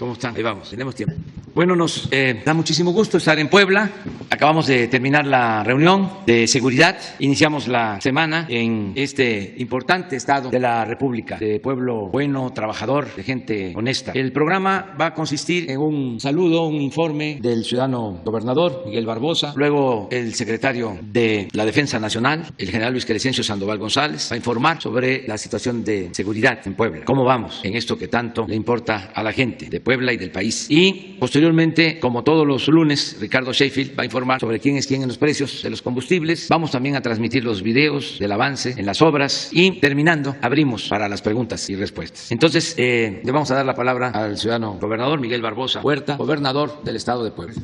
¿Cómo están? Ahí vamos, tenemos tiempo. Bueno, nos da muchísimo gusto estar en Puebla. Acabamos de terminar la reunión de seguridad. Iniciamos la semana en este importante estado de la República, de pueblo bueno, trabajador, de gente honesta. El programa va a consistir en un saludo, un informe del ciudadano gobernador Miguel Barbosa, luego el secretario de la Defensa Nacional, el general Luis Crescencio Sandoval González, va a informar sobre la situación de seguridad en Puebla. ¿Cómo vamos en esto que tanto le importa a la gente de Puebla y del país? Y posteriormente, como todos los lunes, Ricardo Sheffield va a informar sobre quién es quién en los precios de los combustibles. Vamos también a transmitir los videos del avance en las obras y terminando abrimos para las preguntas y respuestas. Entonces, le vamos a dar la palabra al ciudadano gobernador Miguel Barbosa Huerta, gobernador del estado de Puebla.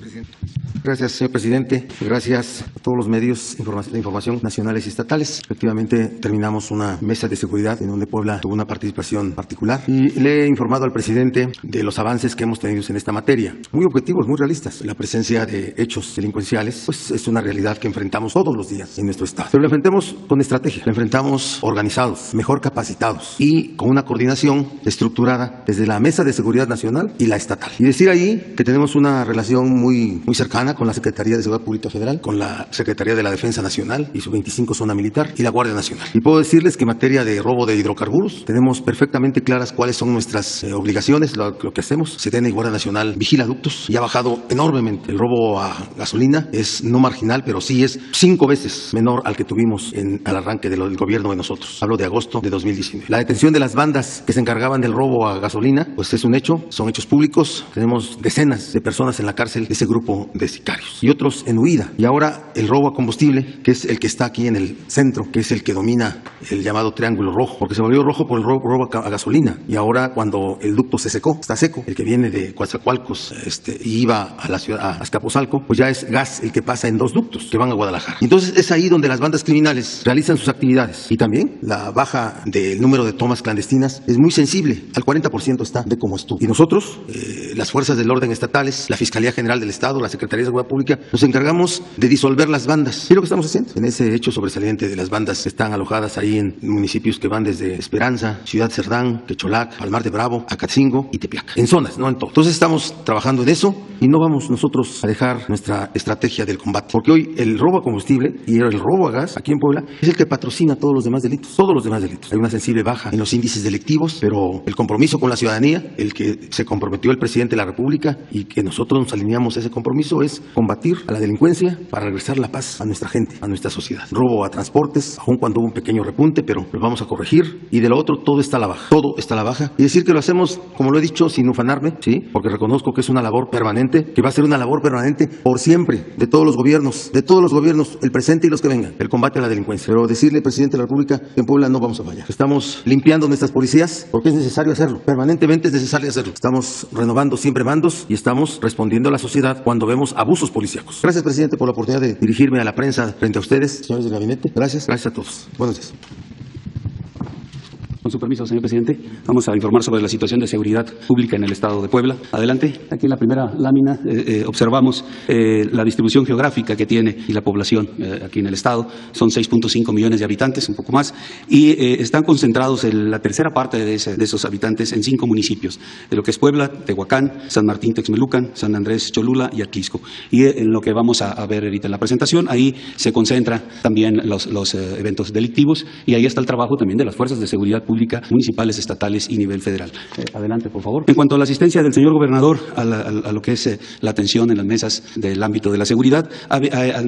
Gracias, señor presidente. Gracias a todos los medios de información nacionales y estatales. Efectivamente, terminamos una mesa de seguridad en donde Puebla tuvo una participación particular y le he informado al presidente de los avances que hemos tenido en esta materia. Muy objetivos, muy realistas. La presencia de hechos delincuenciales pues, es una realidad que enfrentamos todos los días en nuestro estado. Pero la enfrentamos con estrategia, la enfrentamos organizados, mejor capacitados y con una coordinación estructurada desde la Mesa de Seguridad Nacional y la estatal. Y decir ahí que tenemos una relación muy cercana con la Secretaría de Seguridad Pública Federal, con la Secretaría de la Defensa Nacional y su 25 Zona Militar y la Guardia Nacional. Y puedo decirles que en materia de robo de hidrocarburos tenemos perfectamente claras cuáles son nuestras obligaciones, lo que hacemos. Sedena y Guardia Nacional vigila ductos y ha bajado enormemente. El robo a gasolina es no marginal, pero sí es 5 veces menor al que tuvimos al arranque del gobierno de nosotros. Hablo de agosto de 2019. La detención de las bandas que se encargaban del robo a gasolina, pues es un hecho, son hechos públicos. Tenemos decenas de personas en la cárcel de ese grupo de sicarios y otros en huida. Y ahora el robo a combustible, que es el que está aquí en el centro, que es el que domina el llamado triángulo rojo, porque se volvió rojo por el robo a gasolina. Y ahora cuando el ducto se secó, está seco, el que viene de Coatzacoalcos y iba a la ciudad, a Azcapotzalco, pues ya es gas el que pasa en 2 ductos que van a Guadalajara. Y entonces es ahí donde las bandas criminales realizan sus actividades. Y también la baja del número de tomas clandestinas es muy sensible, al 40% está de cómo estuvo. Y nosotros, las fuerzas del orden estatales, la Fiscalía General del Estado, la Secretaría de Seguridad Pública, nos encargamos de disolver las bandas. ¿Y lo que estamos haciendo? En ese hecho sobresaliente de las bandas que están alojadas ahí en municipios que van desde Esperanza, Ciudad Cerdán, Quecholac, Palmar de Bravo, Acatzingo y Tepeaca. En zonas, no en todo. Entonces estamos trabajando en eso y no vamos nosotros a dejar nuestra estrategia del combate. Porque hoy el robo a combustible y el robo a gas aquí en Puebla es el que patrocina todos los demás delitos. Todos los demás delitos. Hay una sensible baja en los índices delictivos, pero el compromiso con la ciudadanía, el que se comprometió el presidente de la República y que nosotros nos alineamos a ese compromiso es combatir a la delincuencia para regresar la paz a nuestra gente, a nuestra sociedad. Robo a transportes, aun cuando hubo un pequeño repunte, pero lo vamos a corregir. Y de lo otro, todo está a la baja. Todo está a la baja. Y decir que lo hacemos, como lo he dicho, sin ufanarme, ¿sí? Porque reconozco que es una labor permanente, que va a ser una labor permanente por siempre, de todos los gobiernos, el presente y los que vengan, el combate a la delincuencia. Pero decirle, presidente de la República, que en Puebla no vamos a fallar. Estamos limpiando nuestras policías porque es necesario hacerlo. Permanentemente es necesario hacerlo. Estamos renovando siempre mandos y estamos respondiendo a la sociedad cuando vemos abusos policíacos. Gracias, presidente, por la oportunidad de dirigirme a la prensa frente a ustedes, señores del gabinete. Gracias a todos. Buenos días. Con su permiso, señor presidente, vamos a informar sobre la situación de seguridad pública en el estado de Puebla. Adelante. Aquí en la primera lámina observamos la distribución geográfica que tiene y la población aquí en el estado. Son 6.5 millones de habitantes, un poco más, y están concentrados en la tercera parte de esos habitantes en 5 municipios, de lo que es Puebla, Tehuacán, San Martín Texmelucan, San Andrés Cholula y Atlisco. Y en lo que vamos a ver ahorita en la presentación, ahí se concentran también los eventos delictivos y ahí está el trabajo también de las fuerzas de seguridad pública municipales, estatales y nivel federal. Adelante, por favor. En cuanto a la asistencia del señor gobernador a lo que es la atención en las mesas del ámbito de la seguridad,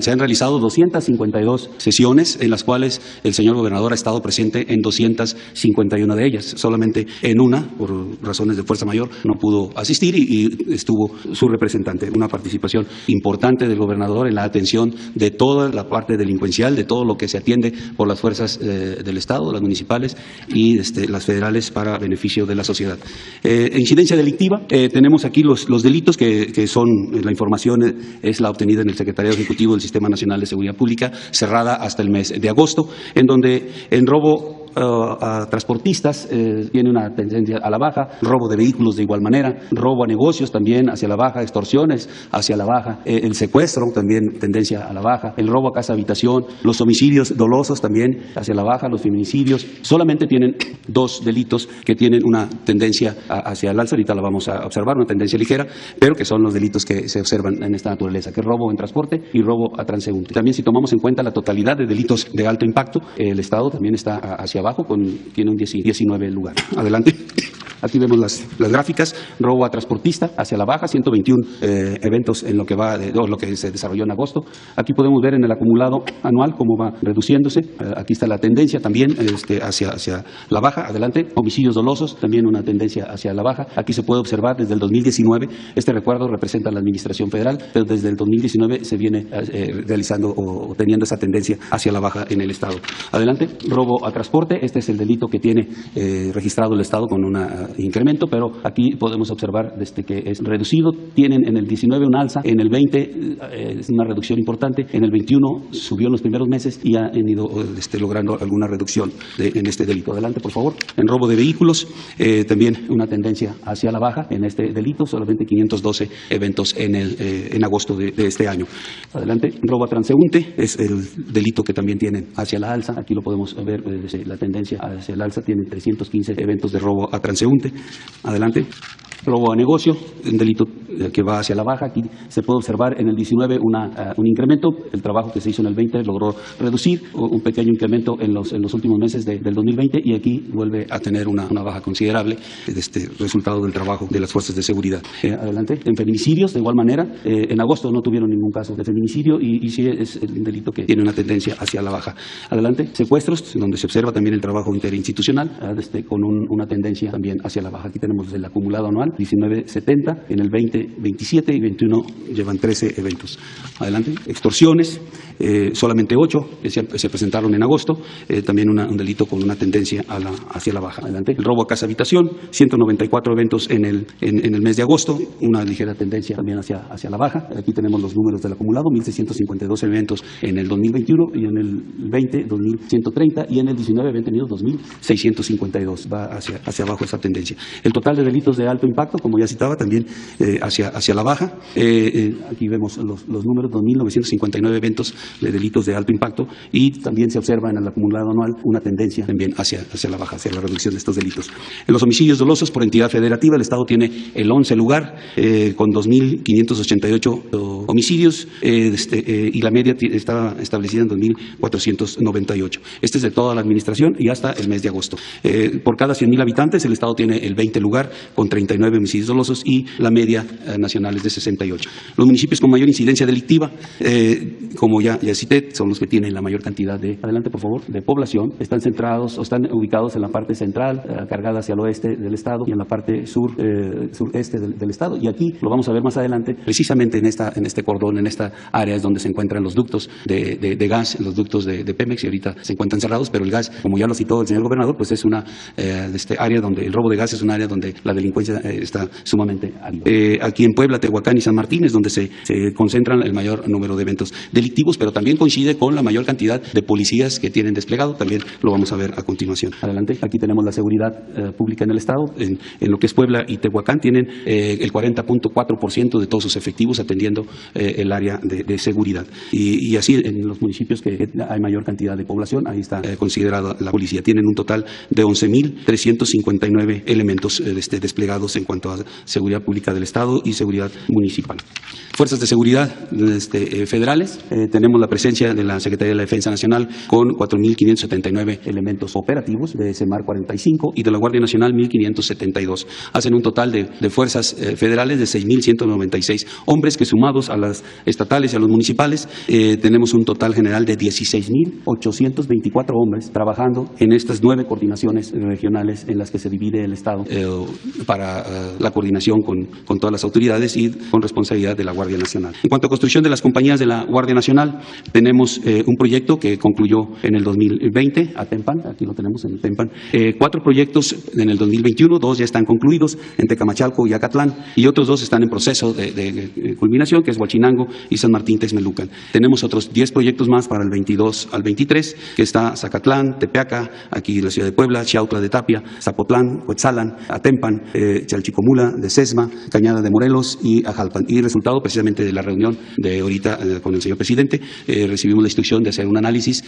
se han realizado 252 sesiones en las cuales el señor gobernador ha estado presente en 251 de ellas. Solamente en una, por razones de fuerza mayor, no pudo asistir y estuvo su representante. Una participación importante del gobernador en la atención de toda la parte delincuencial, de todo lo que se atiende por las fuerzas del Estado, las municipales y las federales para beneficio de la sociedad. Incidencia delictiva, tenemos aquí los delitos que son, la información es la obtenida en el Secretariado Ejecutivo del Sistema Nacional de Seguridad Pública, cerrada hasta el mes de agosto, en donde en robo a transportistas tiene una tendencia a la baja, robo de vehículos de igual manera, robo a negocios también hacia la baja, extorsiones hacia la baja, el secuestro también tendencia a la baja, el robo a casa habitación, los homicidios dolosos también hacia la baja, los feminicidios. Solamente tienen dos delitos que tienen una tendencia hacia el alza, ahorita la vamos a observar, una tendencia ligera, pero que son los delitos que se observan en esta naturaleza, que es robo en transporte y robo a transeúnte. También si tomamos en cuenta la totalidad de delitos de alto impacto, el Estado también está hacia abajo, tiene un 19 lugar. Adelante. Aquí vemos las gráficas, robo a transportista hacia la baja, 121 eventos en lo que va lo que se desarrolló en agosto. Aquí podemos ver en el acumulado anual cómo va reduciéndose. Aquí está la tendencia también hacia la baja. Adelante. Homicidios dolosos, también una tendencia hacia la baja. Aquí se puede observar desde el 2019, este recuerdo representa la Administración Federal, pero desde el 2019 se viene realizando o teniendo esa tendencia hacia la baja en el Estado. Adelante. Robo a transporte, este es el delito que tiene registrado el Estado con una incremento, pero aquí podemos observar que es reducido. Tienen en el 19 un alza, en el 20 es una reducción importante, en el 21 subió en los primeros meses y han ido logrando alguna reducción en este delito. Adelante, por favor. En robo de vehículos, también una tendencia hacia la baja en este delito, solamente 512 eventos en agosto de este año. Adelante. Robo a transeúnte es el delito que también tienen hacia la alza. Aquí lo podemos ver, la tendencia hacia el alza, tienen 315 eventos de robo a transeúnte. Adelante. Robo a negocio, un delito que va hacia la baja. Aquí se puede observar en el 19 un incremento. El trabajo que se hizo en el 20 logró reducir un pequeño incremento en los últimos meses del 2020 y aquí vuelve a tener una baja considerable resultado del trabajo de las fuerzas de seguridad. Adelante. En feminicidios, de igual manera, en agosto no tuvieron ningún caso de feminicidio y sí es un delito que tiene una tendencia hacia la baja. Adelante. Secuestros, donde se observa también el trabajo interinstitucional con una tendencia también hacia la baja. Aquí tenemos el acumulado anual, 1970, en el 20, 27 y 21 llevan 13 eventos. Adelante. Extorsiones, solamente 8 que se presentaron en agosto, también un delito con una tendencia hacia la baja. Adelante. El robo a casa habitación, 194 eventos en el mes de agosto, una ligera tendencia también hacia la baja. Aquí tenemos los números del acumulado, 1.652 eventos en el 2021 y en el 20, 2.130 y en el 19 habían tenido 2.652. Va hacia abajo esa tendencia. El total de delitos de alto impacto, como ya citaba, también hacia la baja. Aquí vemos los números, 2.959 eventos de delitos de alto impacto y también se observa en el acumulado anual una tendencia también hacia la baja, hacia la reducción de estos delitos. En los homicidios dolosos por entidad federativa, el Estado tiene el 11 lugar con 2.588 homicidios y la media está establecida en 2.498. Este es de toda la administración y hasta el mes de agosto. Por cada 100.000 habitantes, el Estado tiene el 20 lugar con 39 homicidios dolosos y la media nacional es de 68. Los municipios con mayor incidencia delictiva, como ya cité, son los que tienen la mayor cantidad adelante por favor, de población. Están centrados o están ubicados en la parte central, cargada hacia el oeste del Estado y en la parte sureste del Estado. Y aquí lo vamos a ver más adelante, precisamente en este cordón, en esta área es donde se encuentran los ductos de gas, los ductos de Pemex y ahorita se encuentran cerrados, pero el gas, como ya lo citó el señor gobernador, pues es una área donde el robo de gas es un área donde la delincuencia está sumamente alta. Aquí en Puebla, Tehuacán y San Martín es donde se concentran el mayor número de eventos delictivos, pero también coincide con la mayor cantidad de policías que tienen desplegado, también lo vamos a ver a continuación. Adelante. Aquí tenemos la seguridad pública en el Estado, en lo que es Puebla y Tehuacán tienen el 40.4% de todos sus efectivos atendiendo el área de seguridad. Y así en los municipios que hay mayor cantidad de población, ahí está considerada la policía. Tienen un total de 11.359 elementos desplegados en cuanto a seguridad pública del Estado y seguridad municipal. Fuerzas de seguridad federales, tenemos la presencia de la Secretaría de la Defensa Nacional con 4.579 elementos operativos, de SEMAR 45 y de la Guardia Nacional 1.572. Hacen un total de fuerzas federales de 6.196 hombres que sumados a las estatales y a los municipales tenemos un total general de 16.824 hombres trabajando en estas 9 coordinaciones regionales en las que se divide el Estado para la coordinación con todas las autoridades y con responsabilidad de la Guardia Nacional. En cuanto a construcción de las compañías de la Guardia Nacional, tenemos un proyecto que concluyó en el 2020 a Tempan, aquí lo tenemos en Tempan, 4 proyectos en el 2021, 2 ya están concluidos en Tecamachalco y Acatlán y otros 2 están en proceso de culminación, que es Huachicol Huachinango y San Martín Texmelucan. Tenemos otros 10 proyectos más para el 22 al 23, que está Zacatlán, Tepeaca, aquí en la ciudad de Puebla, Chiautla de Tapia, Zapotlán, Cuetzalan, Atempan, Chalchicomula de Sesma, Cañada de Morelos y Ajalpan. Y resultado precisamente de la reunión de ahorita con el señor presidente, recibimos la instrucción de hacer un análisis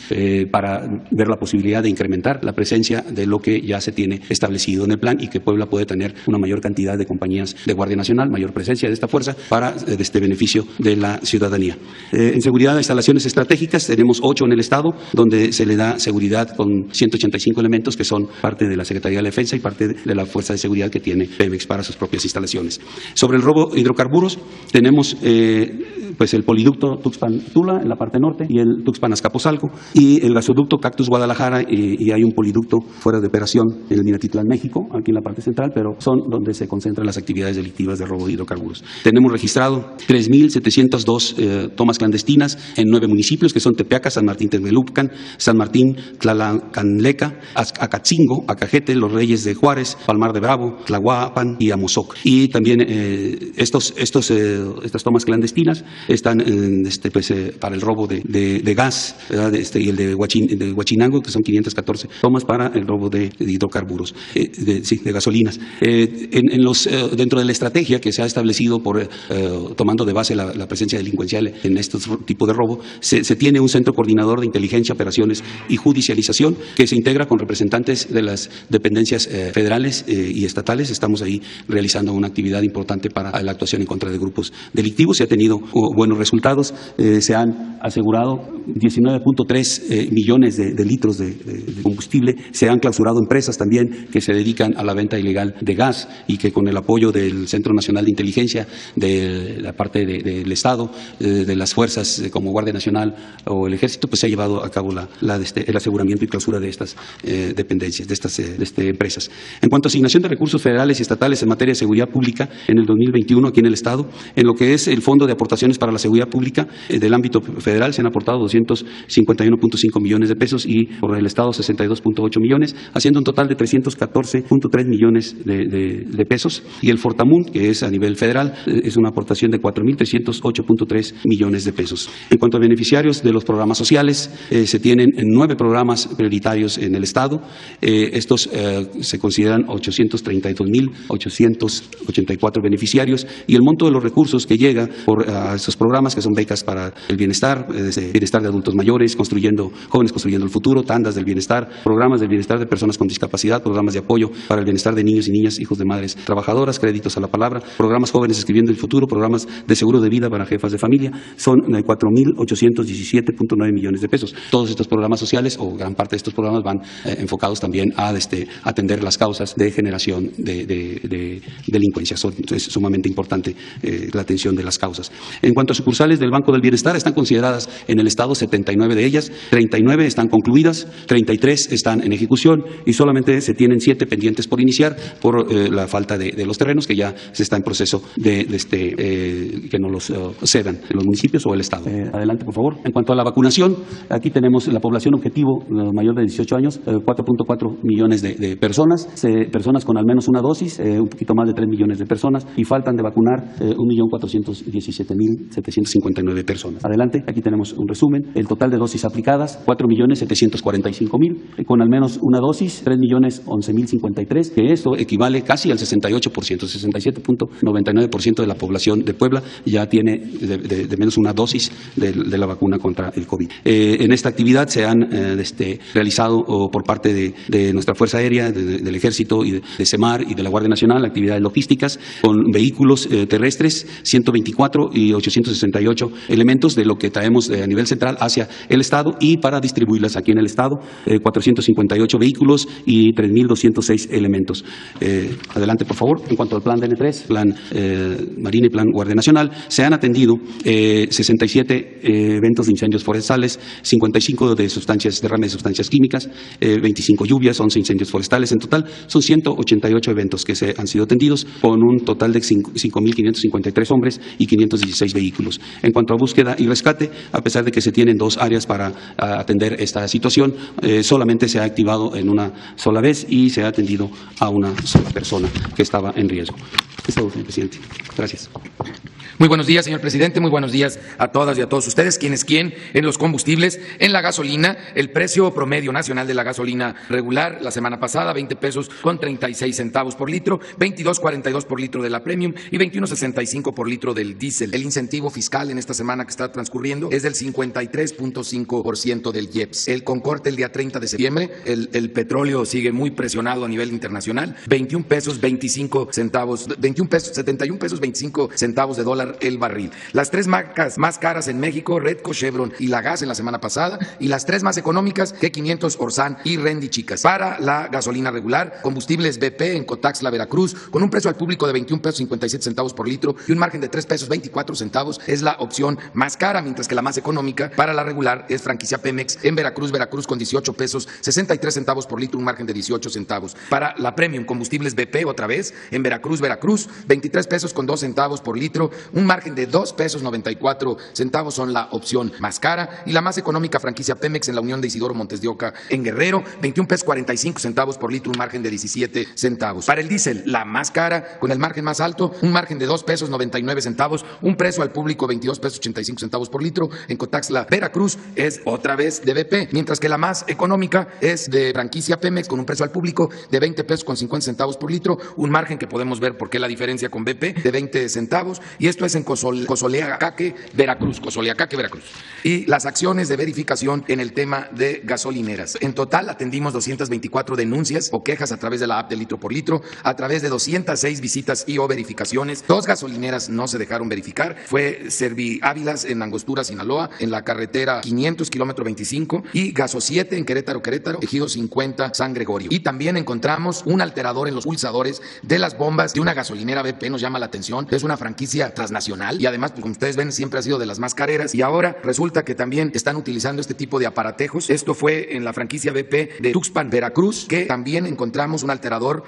para ver la posibilidad de incrementar la presencia de lo que ya se tiene establecido en el plan y que Puebla puede tener una mayor cantidad de compañías de Guardia Nacional, mayor presencia de esta fuerza para este beneficio de la ciudadanía. En seguridad de instalaciones estratégicas tenemos 8 en el Estado, donde se le da seguridad con 185 elementos que son parte de la Secretaría de la Defensa y parte de la fuerza de seguridad que tiene Pemex para sus propias instalaciones. Sobre el robo de hidrocarburos tenemos pues el poliducto Tuxpan-Tula en la parte norte y el Tuxpan-Azcapotzalco y el gasoducto Cactus-Guadalajara y hay un poliducto fuera de operación en el Minatitlán, México, aquí en la parte central, pero son donde se concentran las actividades delictivas de robo de hidrocarburos. Tenemos registrado 3.702 tomas clandestinas en 9 municipios que son Tepeaca, San Martín Texmelucan, San Martín Tlalcanleca, Acatzingo, Acajete, Los Reyes de Juárez, Palmar de Bravo, Tlahuapan y Amozoc. Y también estas tomas clandestinas están para el robo de gas, y el de Huachinango, que son 514 tomas para el robo de hidrocarburos, de gasolinas. Dentro de la estrategia que se ha establecido tomando de base la presencia delincuencial en estos tipos de robo, se tiene un centro coordinador de inteligencia, operaciones y judicialización que se integra con representantes de las dependencias federales y estatales. Estamos ahí realizando una actividad importante para la actuación en contra de grupos delictivos. Se ha tenido buenos resultados. Se han asegurado 19.3 millones de litros de combustible. Se han clausurado empresas también que se dedican a la venta ilegal de gas y que con el apoyo del Centro Nacional de Inteligencia, de la parte del Estado, de las fuerzas como Guardia Nacional o el Ejército, pues se ha llevado a cabo el aseguramiento y clausura de estas dependencias, de estas empresas. En cuanto a asignación de recursos federales y estatales en materia de seguridad pública en el 2021 aquí en el Estado, en lo que es el Fondo de Aportaciones para la Seguridad Pública del ámbito federal se han aportado 251.5 millones de pesos y por el Estado 62.8 millones, haciendo un total de 314.3 millones de pesos. Y el Fortamun, que es a nivel federal, es una aportación de 4.308.3 millones de pesos. En cuanto a beneficiarios de los programas sociales, se tienen 9 programas prioritarios en el Estado. Estos se consideran 832.884 beneficiarios y el monto de los recursos que llega a estos programas, que son becas para el bienestar, bienestar de adultos mayores, jóvenes construyendo el futuro, tandas del bienestar, programas del bienestar de personas con discapacidad, programas de apoyo para el bienestar de niños y niñas, hijos de madres trabajadoras, créditos a la palabra, programas jóvenes escribiendo el futuro, programas de seguro de vida para jefas de familia, son 4.817.9 millones de pesos. Todos estos programas sociales, o gran parte de estos programas, van enfocados también a atender las causas de generación de delincuencia. Es sumamente importante la atención de las causas. En cuanto a sucursales del Banco del Bienestar, están consideradas en el Estado 79 de ellas, 39 están concluidas, 33 están en ejecución y solamente se tienen 7 pendientes por iniciar por la falta de los terrenos que ya se está en proceso que nos los cedan en los municipios o el Estado. Adelante, por favor. En cuanto a la vacunación, aquí tenemos la población objetivo mayor de 18 años, 4.4 millones de personas, personas con al menos una dosis, un poquito más de 3 millones de personas y faltan de vacunar 1.417.759 personas. Adelante, aquí tenemos un resumen. El total de dosis aplicadas, 4.745.000, con al menos una dosis, 3.011.053, que esto equivale casi al 68%, 67.99% de la población de Puebla ya tiene de menos una dosis de la vacuna contra el COVID. En esta actividad se han realizado por parte de nuestra Fuerza Aérea, del Ejército y de SEMAR y de la Guardia Nacional actividades logísticas con vehículos terrestres, 124 y 868 elementos de lo que traemos a nivel central hacia el Estado y para distribuirlas aquí en el Estado, 458 vehículos y 3.206 elementos. Adelante, por favor. En cuanto al plan DN3, plan Marina y plan Guardia Nacional, se han atendido 67 eventos de incendios forestales, 55 de derrames de sustancias químicas, 25 lluvias, 11 incendios forestales. En total son 188 eventos que se han sido atendidos con un total de 5.553 hombres y 516 vehículos. En cuanto a búsqueda y rescate, a pesar de que se tienen 2 áreas para atender esta situación, solamente se ha activado en una sola vez y se ha atendido a una sola persona que estaba en riesgo. Es todo, señor presidente. Gracias. Muy buenos días, señor presidente. Muy buenos días a todas y a todos ustedes. ¿Quién es quién en los combustibles? En la gasolina, el precio promedio nacional de la gasolina regular la semana pasada, 20 pesos con 36 centavos por litro, 22.42 por litro de la Premium y 21.65 por litro del diésel. El incentivo fiscal en esta semana que está transcurriendo es del 53.5% del IEPS. El concorte el día 30 de septiembre, el petróleo sigue muy presionado a nivel internacional, 21 pesos 25 centavos, 71 pesos 25 centavos de dólar el barril. Las tres marcas más caras en México, Redco, Chevron y La Gas en la semana pasada, y las tres más económicas, G500, Orsan y Rendi Chicas. Para la gasolina regular, combustibles BP en Cotaxla, Veracruz, con un precio al público de 21 pesos 57 centavos por litro y un margen de 3 pesos 24 centavos, es la opción más cara, mientras que la más económica para la regular es franquicia Pemex en Veracruz con 18 pesos 63 centavos por litro, un margen de 18 centavos. Para la Premium, combustibles BP otra vez en Veracruz, 23 pesos con 2 centavos por litro, un margen de 2 pesos 94 centavos son la opción más cara, y la más económica franquicia Pemex en la Unión de Isidoro Montes de Oca en Guerrero, 21 pesos 45 centavos por litro, un margen de 17 centavos. Para el diésel, la más cara con el margen más alto, un margen de 2 pesos 99 centavos, un precio al público 22 pesos 85 centavos por litro, en Cotaxla, Veracruz es otra vez de BP, mientras que la más económica es de franquicia Pemex con un precio al público de 20 pesos con 50 centavos por litro, un margen que podemos ver por qué la diferencia con BP de 20 centavos, y esto es en Cozoleacaque, Veracruz. Y las acciones de verificación en el tema de gasolineras. En total atendimos 224 denuncias o quejas a través de la app de litro por litro, a través de 206 visitas y o verificaciones. 2 gasolineras no se dejaron verificar. Fue Serviávilas en Angostura, Sinaloa, en la carretera 500, kilómetro 25, y Gaso 7 en Querétaro, ejido 50, San Gregorio. Y también encontramos un alterador en los pulsadores de las bombas de una gasolinera BP, nos llama la atención. Es una franquicia transnacional y además, pues, como ustedes ven, siempre ha sido de las más careras, y ahora resulta que también están utilizando este tipo de aparatejos. Esto fue en la franquicia BP de Tuxpan, Veracruz, que también encontramos un alterador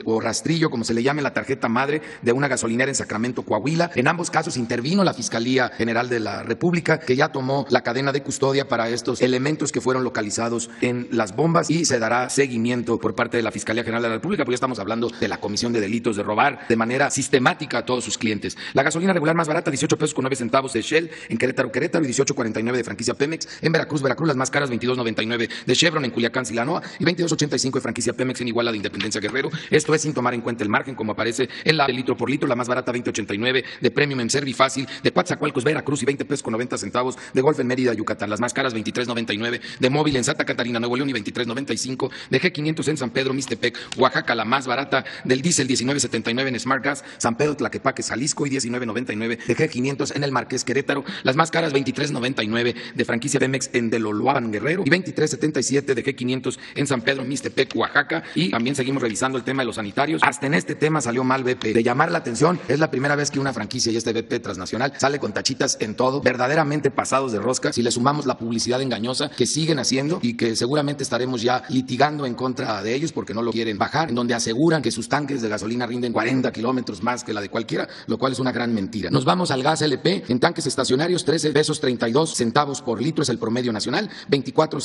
o rastrillo, como se le llama, en la tarjeta madre de una gasolinera en Sacramento, Coahuila. En ambos casos intervino la Fiscalía General de la República, que ya tomó la cadena de custodia para estos elementos que fueron localizados en las bombas, y se dará seguimiento por parte de la Fiscalía General de la República, porque ya estamos hablando de la comisión de delitos de robar de manera sistemática a todos sus clientes. La gasolina regular más barata, 18 pesos con 9 centavos de Shell en Querétaro, y 18.49 de franquicia Pemex en Veracruz, las más caras, 22.99 de Chevron en Culiacán, Sinaloa, y 22.85 de franquicia Pemex en Iguala de Independencia, Guerrero. Esto es sin tomar en cuenta el margen, como aparece en la de litro por litro. La más barata, 20.89 de Premium en Servifácil de Coatzacoalcos, Veracruz, y 20 pesos con 90 centavos de Golf en Mérida, Yucatán. Las más caras, 23.99 de Móvil en Santa Catarina, Nuevo León, y 23.95 de G500 en San Pedro, Mixtepec, Oaxaca. La más barata del diésel, 19.79 en Smart Gas, San Pedro, Tlaquepaque, Jalisco, y 19.99 de G500 en el Marqués, Querétaro. Las más caras, 23.99 de franquicia Pemex en Deloloapan, Guerrero, y 23.77 de G500 en San Pedro, Mixtepec, Oaxaca. Y también seguimos revisando el tema de los sanitarios. Hasta en este tema salió mal BP. De llamar la atención, es la primera vez que una franquicia, y este BP transnacional, sale con tachitas en todo, verdaderamente pasados de rosca. Si le sumamos la publicidad engañosa que siguen haciendo y que seguramente estaremos ya litigando en contra de ellos porque no lo quieren bajar, en donde aseguran que sus tanques de gasolina rinden 40 kilómetros más que la de cualquiera, lo cual es una gran mentira. Nos vamos al gas LP en tanques estacionarios, 13 pesos 32 centavos por litro es el promedio nacional, 24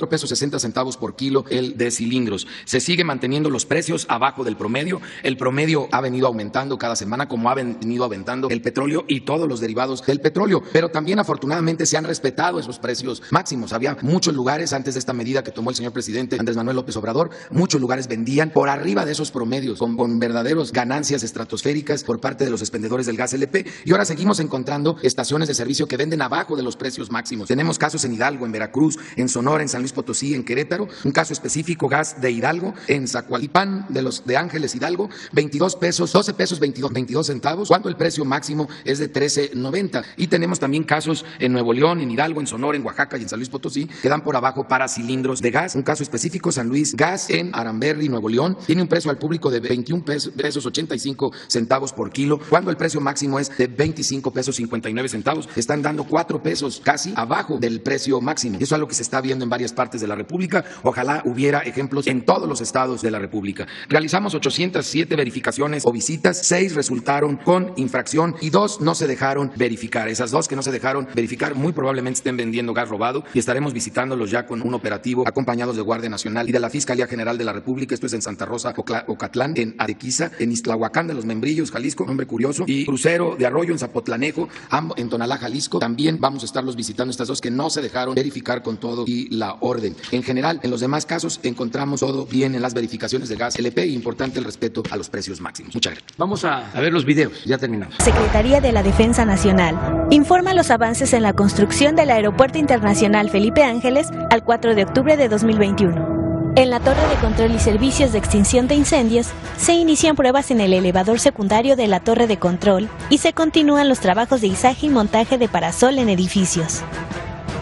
pesos 60 centavos por kilo el de cilindros. Se sigue manteniendo los precios abajo del promedio. El promedio ha venido aumentando cada semana, como ha venido aumentando el petróleo y todos los derivados del petróleo, pero también afortunadamente se han respetado esos precios máximos. Había muchos lugares antes de esta medida que tomó el señor presidente Andrés Manuel López Obrador, muchos lugares vendían por arriba de esos promedios, con verdaderos ganancias estratosféricas por parte de los expendedores del gas LP, y ahora seguimos encontrando estaciones de servicio que venden abajo de los precios máximos. Tenemos casos en Hidalgo, en Veracruz, en Sonora, en San Luis Potosí, en Querétaro, un caso específico, gas de Hidalgo, en Zacualipán de Ángeles, Hidalgo, 22 pesos, 12 pesos 22 centavos, cuando el precio máximo es de 13.90. Y tenemos también casos en Nuevo León, en Hidalgo, en Sonora, en Oaxaca y en San Luis Potosí, que dan por abajo para cilindros de gas. Un caso específico, San Luis Gas en Aramberri, Nuevo León, tiene un precio al público de 21 pesos 85 centavos por kilo, cuando el precio máximo es de 25 pesos 59 centavos. Están dando 4 pesos casi abajo del precio máximo. Eso es algo que se está viendo en varias partes de la República. Ojalá hubiera ejemplos en todos los estados de la República. Realizamos 807 verificaciones o visitas, 6 resultaron con infracción y 2 no se dejaron verificar. Esas 2 que no se dejaron verificar muy probablemente estén vendiendo gas robado, y estaremos visitándolos ya con un operativo acompañados de Guardia Nacional y de la Fiscalía General de la República. Esto es en Santa Rosa, Ocatlán, en Arequiza, en Iztlahuacán de los Membrillos, Jalisco, nombre curioso, Reynoso y Crucero de Arroyo en Zapotlanejo, ambos en Tonalá, Jalisco. También vamos a estarlos visitando, estas dos que no se dejaron verificar con todo y la orden. En general, en los demás casos encontramos todo bien en las verificaciones de gas LP y importante el respeto a los precios máximos. Muchas gracias. Vamos a ver los videos, ya terminamos. Secretaría de la Defensa Nacional informa los avances en la construcción del Aeropuerto Internacional Felipe Ángeles al 4 de octubre de 2021. En la Torre de Control y Servicios de Extinción de Incendios se inician pruebas en el elevador secundario de la Torre de Control y se continúan los trabajos de izaje y montaje de parasol en edificios.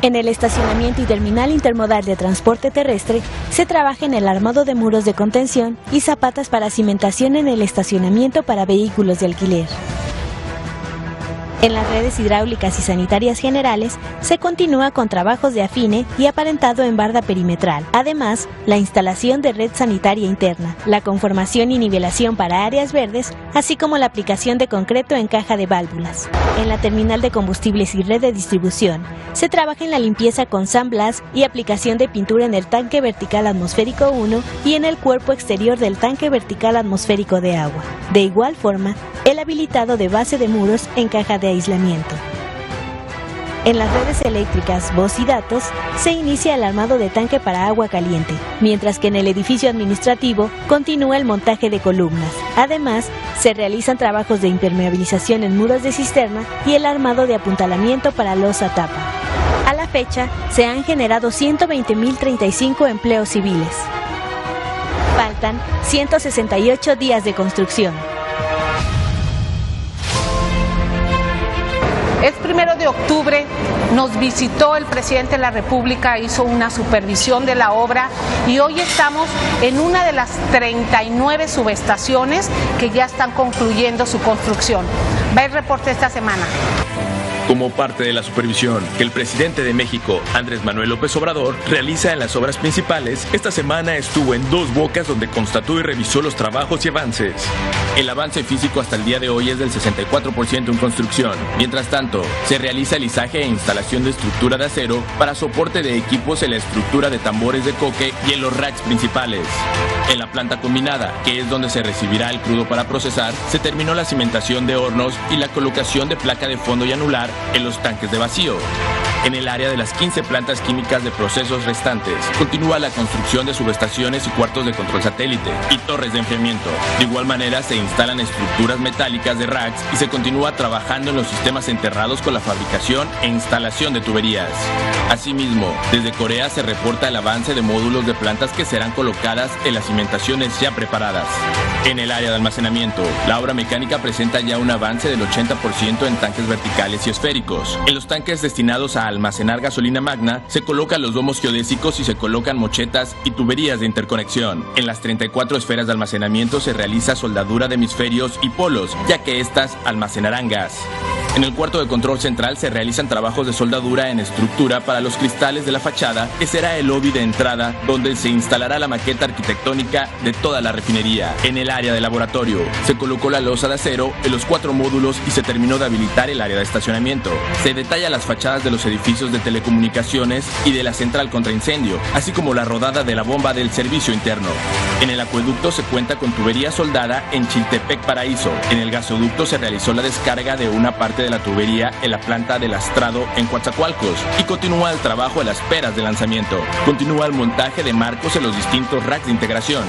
En el estacionamiento y terminal intermodal de transporte terrestre se trabaja en el armado de muros de contención y zapatas para cimentación en el estacionamiento para vehículos de alquiler. En las redes hidráulicas y sanitarias generales se continúa con trabajos de afine y aparentado en barda perimetral. Además, la instalación de red sanitaria interna, la conformación y nivelación para áreas verdes, así como la aplicación de concreto en caja de válvulas. En la terminal de combustibles y red de distribución, se trabaja en la limpieza con sandblast y aplicación de pintura en el tanque vertical atmosférico 1 y en el cuerpo exterior del tanque vertical atmosférico de agua. De igual forma, el habilitado de base de muros en caja de aislamiento. En las redes eléctricas, voz y datos, se inicia el armado de tanque para agua caliente, mientras que en el edificio administrativo continúa el montaje de columnas. Además, se realizan trabajos de impermeabilización en muros de cisterna y el armado de apuntalamiento para losa tapa. A la fecha, se han generado 120.035 empleos civiles. Faltan 168 días de construcción. Es 1 de octubre, nos visitó el presidente de la República, hizo una supervisión de la obra y hoy estamos en una de las 39 subestaciones que ya están concluyendo su construcción. Va el reporte esta semana. Como parte de la supervisión que el presidente de México, Andrés Manuel López Obrador, realiza en las obras principales, esta semana estuvo en Dos Bocas donde constató y revisó los trabajos y avances. El avance físico hasta el día de hoy es del 64% en construcción. Mientras tanto, se realiza el izaje e instalación de estructura de acero para soporte de equipos en la estructura de tambores de coque y en los racks principales. En la planta combinada, que es donde se recibirá el crudo para procesar, se terminó la cimentación de hornos y la colocación de placa de fondo y anular en los tanques de vacío. En el área de las 15 plantas químicas de procesos restantes, continúa la construcción de subestaciones y cuartos de control satélite y torres de enfriamiento. De igual manera, se instalan estructuras metálicas de racks y se continúa trabajando en los sistemas enterrados con la fabricación e instalación de tuberías. Asimismo, desde Corea se reporta el avance de módulos de plantas que serán colocadas en las cimentaciones ya preparadas. En el área de almacenamiento, la obra mecánica presenta ya un avance del 80% en tanques verticales y esféricos. En los tanques destinados a almacenar gasolina magna, se colocan los domos geodésicos y se colocan mochetas y tuberías de interconexión. En las 34 esferas de almacenamiento se realiza soldadura de hemisferios y polos, ya que estas almacenarán gas. En el cuarto de control central se realizan trabajos de soldadura en estructura para los cristales de la fachada, que será el lobby de entrada, donde se instalará la maqueta arquitectónica de toda la refinería. En el área de laboratorio, se colocó la losa de acero en los 4 módulos y se terminó de habilitar el área de estacionamiento. Se detalla las fachadas de los edificios de telecomunicaciones y de la central contra incendio, así como la rodada de la bomba del servicio interno. En el acueducto se cuenta con tubería soldada en Chiltepec Paraíso. En el gasoducto se realizó la descarga de una parte de la tubería en la planta de lastrado en Coatzacoalcos y continúa el trabajo de las peras de lanzamiento. Continúa el montaje de marcos en los distintos racks de integración.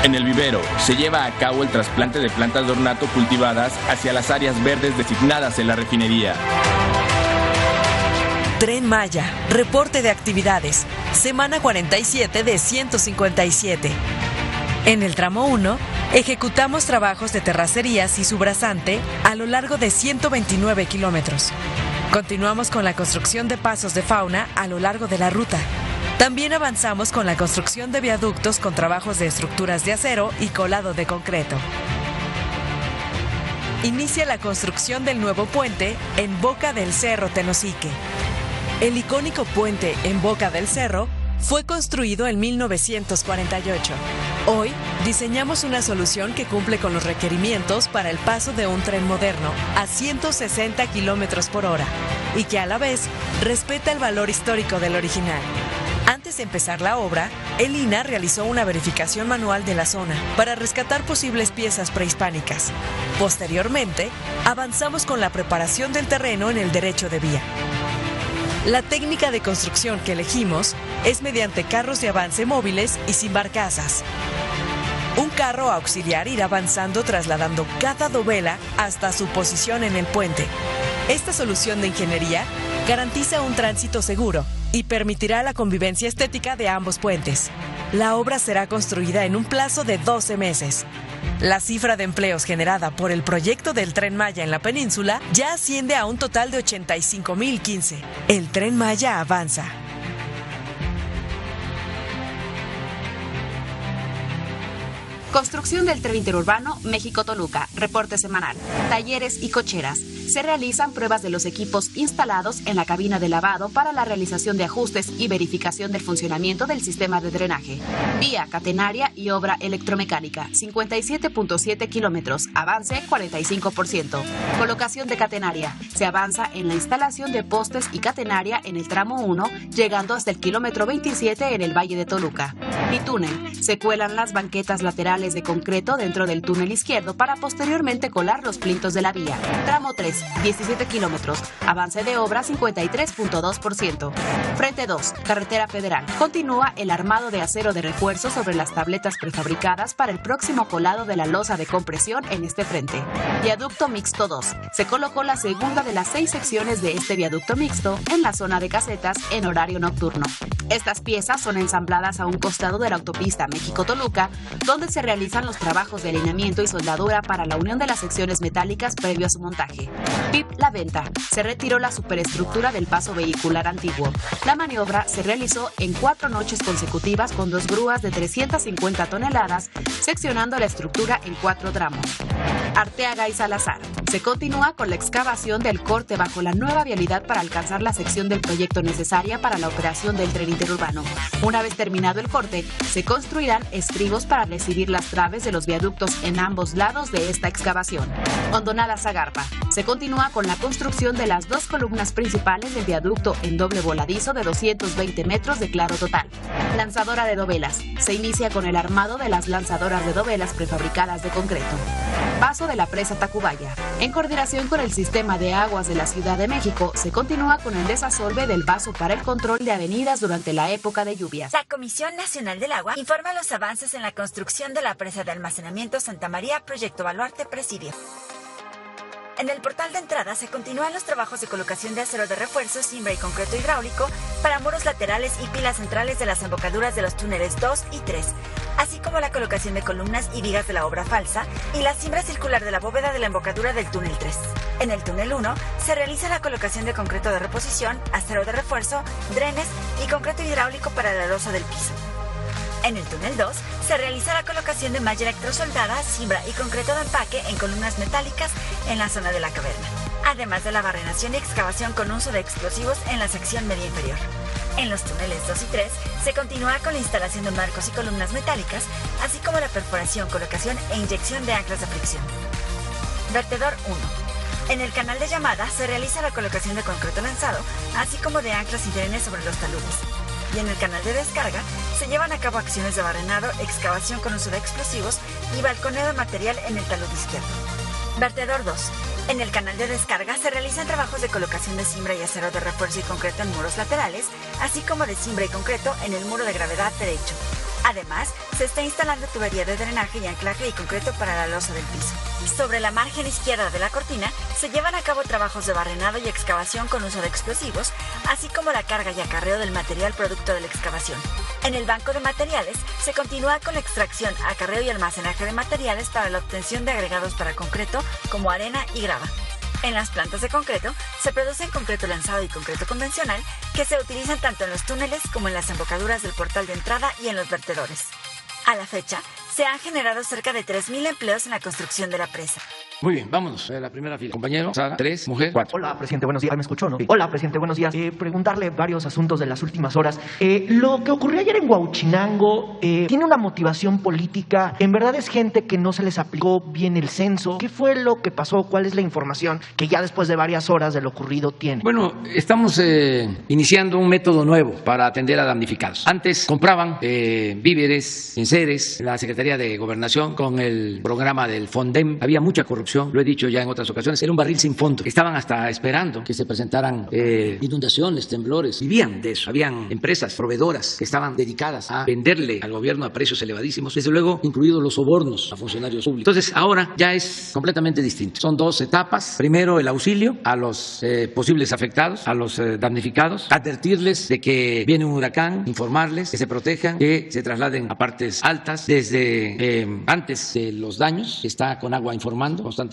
En el vivero se lleva a cabo el trasplante de plantas de ornato cultivadas hacia las áreas verdes designadas en la refinería. Tren Maya, reporte de actividades, semana 47 de 157. En el tramo 1, ejecutamos trabajos de terracerías y subrasante a lo largo de 129 kilómetros. Continuamos con la construcción de pasos de fauna a lo largo de la ruta. También avanzamos con la construcción de viaductos con trabajos de estructuras de acero y colado de concreto. Inicia la construcción del nuevo puente en Boca del Cerro Tenosique. El icónico puente en Boca del Cerro fue construido en 1948. Hoy diseñamos una solución que cumple con los requerimientos para el paso de un tren moderno a 160 kilómetros por hora y que a la vez respeta el valor histórico del original. Antes de empezar la obra, el INAH realizó una verificación manual de la zona para rescatar posibles piezas prehispánicas. Posteriormente, avanzamos con la preparación del terreno en el derecho de vía. La técnica de construcción que elegimos es mediante carros de avance móviles y sin barcazas. Un carro auxiliar irá avanzando trasladando cada dovela hasta su posición en el puente. Esta solución de ingeniería garantiza un tránsito seguro y permitirá la convivencia estética de ambos puentes. La obra será construida en un plazo de 12 meses. La cifra de empleos generada por el proyecto del Tren Maya en la península ya asciende a un total de 85,015. El Tren Maya avanza. Construcción del tren interurbano México-Toluca, reporte semanal, talleres y cocheras. Se realizan pruebas de los equipos instalados en la cabina de lavado para la realización de ajustes y verificación del funcionamiento del sistema de drenaje. Vía catenaria y obra electromecánica, 57.7 kilómetros, avance 45%. Colocación de catenaria. Se avanza en la instalación de postes y catenaria en el tramo 1, llegando hasta el kilómetro 27 en el Valle de Toluca. Bitúnel. Se cuelan las banquetas laterales de concreto dentro del túnel izquierdo para posteriormente colar los plintos de la vía. Tramo 3, 17 kilómetros, avance de obra 53.2%. Frente 2, carretera federal. Continúa el armado de acero de refuerzo sobre las tabletas prefabricadas para el próximo colado de la losa de compresión en este frente. Viaducto mixto 2. Se colocó la segunda de las 6 secciones de este viaducto mixto en la zona de casetas en horario nocturno. Estas piezas son ensambladas a un costado de la autopista México-Toluca, donde se realizan los trabajos de alineamiento y soldadura para la unión de las secciones metálicas previo a su montaje. PIP La Venta. Se retiró la superestructura del paso vehicular antiguo. La maniobra se realizó en 4 noches consecutivas con 2 grúas de 350 toneladas, seccionando la estructura en 4 tramos. Arteaga y Salazar. Se continúa con la excavación del corte bajo la nueva vialidad para alcanzar la sección del proyecto necesaria para la operación del tren interurbano. Una vez terminado el corte, se construirán estribos para recibir las traves de los viaductos en ambos lados de esta excavación. Hondonada Zagarpa. Se continúa con la construcción de las 2 columnas principales del viaducto en doble voladizo de 220 metros de claro total. Lanzadora de dovelas. Se inicia con el armado de las lanzadoras de dovelas prefabricadas de concreto. Paso de la presa Tacubaya. En coordinación con el sistema de aguas de la Ciudad de México, se continúa con el desasolve del vaso para el control de avenidas durante la época de lluvias. La Comisión Nacional del Agua informa los avances en la construcción de la presa de almacenamiento Santa María, Proyecto Baluarte, Presidio. En el portal de entrada se continúan los trabajos de colocación de acero de refuerzo, cimbra y concreto hidráulico para muros laterales y pilas centrales de las embocaduras de los túneles 2 y 3, así como la colocación de columnas y vigas de la obra falsa y la cimbra circular de la bóveda de la embocadura del túnel 3. En el túnel 1 se realiza la colocación de concreto de reposición, acero de refuerzo, drenes y concreto hidráulico para la losa del piso. En el túnel 2 se realiza la colocación de malla electrosoldada, cimbra y concreto de empaque en columnas metálicas en la zona de la caverna, además de la barrenación y excavación con uso de explosivos en la sección media inferior. En los túneles 2 y 3 se continúa con la instalación de marcos y columnas metálicas, así como la perforación, colocación e inyección de anclas de fricción. Vertedor 1. En el canal de llamada se realiza la colocación de concreto lanzado, así como de anclas y drenes sobre los taludes. Y en el canal de descarga se llevan a cabo acciones de barrenado, excavación con uso de explosivos y balconeo de material en el talud izquierdo. Vertedor 2. En el canal de descarga se realizan trabajos de colocación de cimbra y acero de refuerzo y concreto en muros laterales, así como de cimbra y concreto en el muro de gravedad derecho. Además, se está instalando tubería de drenaje y anclaje y concreto para la losa del piso. Sobre la margen izquierda de la cortina se llevan a cabo trabajos de barrenado y excavación con uso de explosivos, así como la carga y acarreo del material producto de la excavación. En el banco de materiales se continúa con la extracción, acarreo y almacenaje de materiales para la obtención de agregados para concreto como arena y grava. En las plantas de concreto se producen concreto lanzado y concreto convencional que se utilizan tanto en los túneles como en las embocaduras del portal de entrada y en los vertedores. A la fecha, se han generado cerca de 3,000 empleos en la construcción de la presa. Muy bien, vámonos a la primera fila. Compañero, sala 3, mujer 4. Hola, presidente, buenos días. ¿Me escuchó, no? Sí. Hola, presidente, buenos días. Preguntarle varios asuntos de las últimas horas. Lo que ocurrió ayer en Huauchinango tiene una motivación política. ¿En verdad es gente que no se les aplicó bien el censo? ¿Qué fue lo que pasó? ¿Cuál es la información que ya después de varias horas de lo ocurrido tiene? Bueno, estamos iniciando un método nuevo para atender a damnificados. Antes compraban víveres, enseres, la Secretaría de Gobernación con el programa del Fondem. Había mucha corrupción, lo he dicho ya en otras ocasiones. Era un barril sin fondo. Estaban hasta esperando que se presentaran inundaciones, temblores. Vivían de eso. Habían empresas proveedoras que estaban dedicadas a venderle al gobierno a precios elevadísimos, desde luego incluidos los sobornos a funcionarios públicos. Entonces ahora ya es completamente distinto. Son dos etapas. Primero, el auxilio a los posibles afectados, a los damnificados, advertirles de que viene un huracán, informarles que se protejan, que se trasladen a partes altas desde antes de los daños, que está con agua informando constantemente.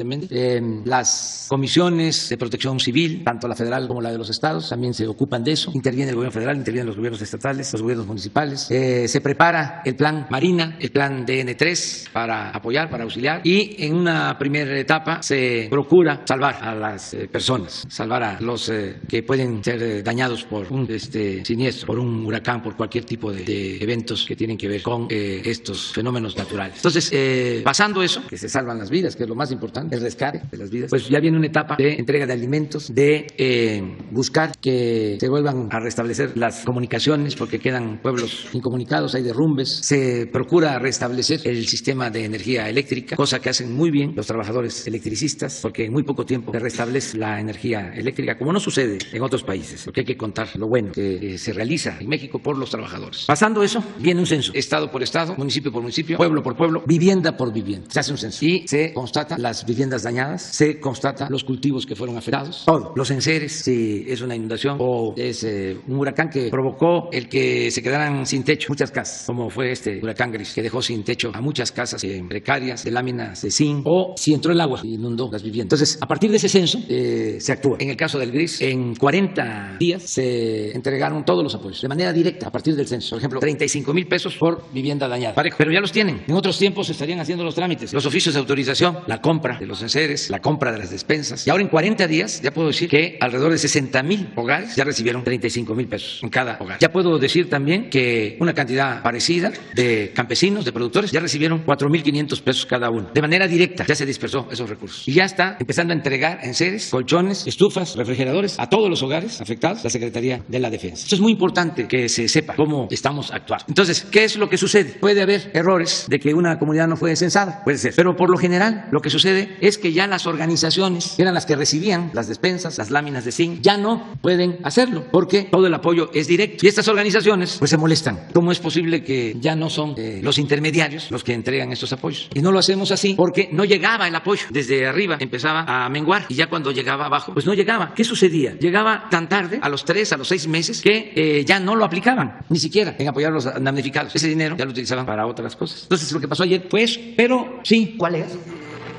Las comisiones de protección civil, tanto la federal como la de los estados, también se ocupan de eso. Interviene el gobierno federal, intervienen los gobiernos estatales, los gobiernos municipales. Se prepara el plan Marina, el plan DN3 para apoyar, para auxiliar, y en una primera etapa se procura salvar a las personas, salvar a los que pueden ser dañados por un siniestro, por un huracán, por cualquier tipo de eventos que tienen que ver con estos fenómenos naturales. Entonces, pasando eso, que se salvan las vidas, que es lo más importante, el rescate de las vidas, pues ya viene una etapa de entrega de alimentos, de buscar que se vuelvan a restablecer las comunicaciones, porque quedan pueblos incomunicados, hay derrumbes. Se procura restablecer el sistema de energía eléctrica, cosa que hacen muy bien los trabajadores electricistas, porque en muy poco tiempo se restablece la energía eléctrica, como no sucede en otros países, porque hay que contar lo bueno que se realiza en México por los trabajadores. Pasando eso, viene un censo, estado por estado, municipio por municipio, pueblo por pueblo, vivienda por vivienda. Se hace un censo y se constata las viviendas dañadas, se constata los cultivos que fueron afectados, todo, los enseres, si es una inundación o es un huracán que provocó el que se quedaran sin techo muchas casas, como fue este huracán Gris, que dejó sin techo a muchas casas precarias, de láminas de zinc, o si entró el agua y inundó las viviendas. Entonces, a partir de ese censo se actúa. En el caso del Gris, en 40 días se entregaron todos los apoyos de manera directa a partir del censo. Por ejemplo, 35,000 pesos por vivienda dañada. Parejo, pero ya los tienen. En otros tiempos se estarían haciendo los trámites, los oficios de autorización, la compra de los enseres, la compra de las despensas. Y ahora en 40 días ya puedo decir que alrededor de 60,000 hogares ya recibieron 35,000 pesos en cada hogar. Ya puedo decir también que una cantidad parecida de campesinos, de productores, ya recibieron 4,500 pesos cada uno. De manera directa ya se dispersó esos recursos. Y ya está empezando a entregar enseres, colchones, estufas, refrigeradores a todos los hogares afectados la Secretaría de la Defensa. Esto es muy importante que se sepa cómo estamos actuando. Entonces, ¿qué es lo que sucede? Puede haber errores de que una comunidad no fue censada, puede ser, pero por lo general lo que sucede es que ya las organizaciones, que eran las que recibían las despensas, las láminas de zinc, ya no pueden hacerlo porque todo el apoyo es directo. Y estas organizaciones pues se molestan. ¿Cómo es posible que ya no son los intermediarios los que entregan estos apoyos? Y no lo hacemos así porque no llegaba el apoyo. Desde arriba empezaba a menguar y ya cuando llegaba abajo pues no llegaba. ¿Qué sucedía? Llegaba tan tarde, a los 3, a los 6 meses, que ya no lo aplicaban, ni siquiera en apoyar a los damnificados. Ese dinero ya lo utilizaban para otras cosas. Entonces lo que pasó ayer fue eso, pero sí. ¿Cuál es?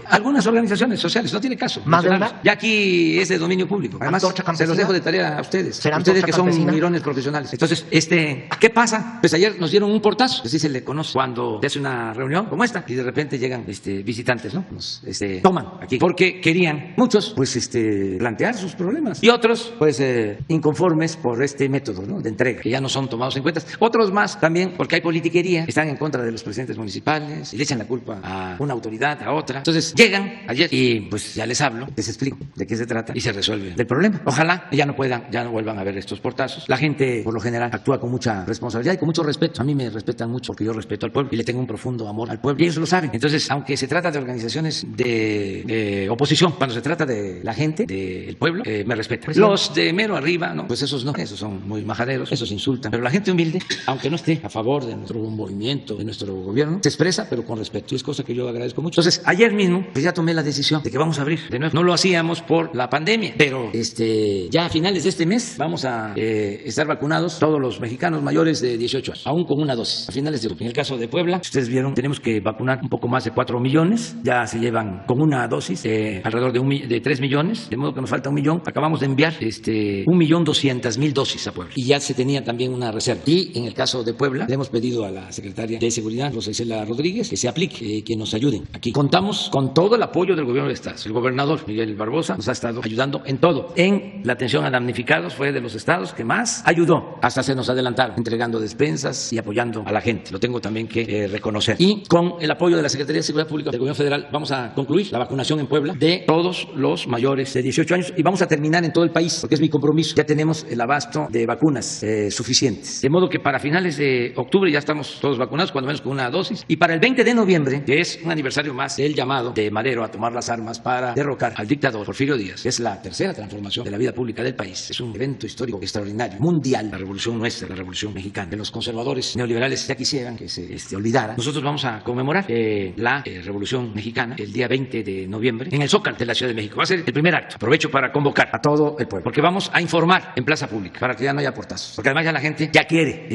Algunas organizaciones sociales, no tiene caso. ¿Más de una? Ya aquí es de dominio público. Además, se los dejo de tarea a ustedes. Ustedes que son mirones profesionales. Entonces, ¿qué pasa? Pues ayer nos dieron un portazo, así se le conoce, cuando se hace una reunión como esta y de repente llegan visitantes, ¿no? Nos toman aquí porque querían, muchos, pues plantear sus problemas y otros, pues inconformes por este método, ¿no? De entrega, que ya no son tomados en cuenta. Otros más también porque hay politiquería, están en contra de los presidentes municipales y le echan la culpa a una autoridad, a otra. Entonces, llegan ayer y pues ya les hablo, les explico de qué se trata y se resuelve el problema. Ojalá ya no vuelvan a ver estos portazos. La gente por lo general actúa con mucha responsabilidad y con mucho respeto. A mí me respetan mucho porque yo respeto al pueblo y le tengo un profundo amor al pueblo y ellos lo saben. Entonces, aunque se trata de organizaciones de oposición, cuando se trata de la gente, del pueblo, me respetan. Los de mero arriba, no, pues esos no, esos son muy majaderos, esos insultan. Pero la gente humilde, aunque no esté a favor de nuestro movimiento, de nuestro gobierno, se expresa pero con respeto y es cosa que yo agradezco mucho. Entonces, ayer mismo pues ya tomé la decisión de que vamos a abrir de nuevo. No lo hacíamos por la pandemia, pero ya a finales de este mes vamos a estar vacunados todos los mexicanos mayores de 18 años, aún con una dosis. A finales de octubre. En el caso de Puebla, ustedes vieron, tenemos que vacunar un poco más de 4 millones. Ya se llevan con una dosis alrededor de 3 millones, de modo que nos falta 1 millón. Acabamos de enviar 1.200.000 dosis a Puebla y ya se tenía también una reserva. Y en el caso de Puebla, le hemos pedido a la secretaria de Seguridad, Rosa Isela Rodríguez, que se aplique, que nos ayuden. Aquí contamos con con todo el apoyo del gobierno del Estado. El gobernador Miguel Barbosa nos ha estado ayudando en todo. En la atención a damnificados fue de los estados que más ayudó. Hasta se nos adelantaron, entregando despensas y apoyando a la gente. Lo tengo también que reconocer. Y con el apoyo de la Secretaría de Seguridad Pública del Gobierno Federal vamos a concluir la vacunación en Puebla de todos los mayores de 18 años y vamos a terminar en todo el país, porque es mi compromiso. Ya tenemos el abasto de vacunas suficientes. De modo que para finales de octubre ya estamos todos vacunados, cuando menos con una dosis. Y para el 20 de noviembre, que es un aniversario más del llamado de Madero a tomar las armas para derrocar al dictador Porfirio Díaz, que es la tercera transformación de la vida pública del país. Es un evento histórico extraordinario, mundial, la revolución nuestra, la revolución mexicana. Que los conservadores neoliberales ya quisieran que se olvidara. Nosotros vamos a conmemorar la revolución mexicana el día 20 de noviembre en el Zócalo de la Ciudad de México. Va a ser el primer acto. Aprovecho para convocar a todo el pueblo, porque vamos a informar en plaza pública para que ya no haya portazos, porque además ya la gente ya quiere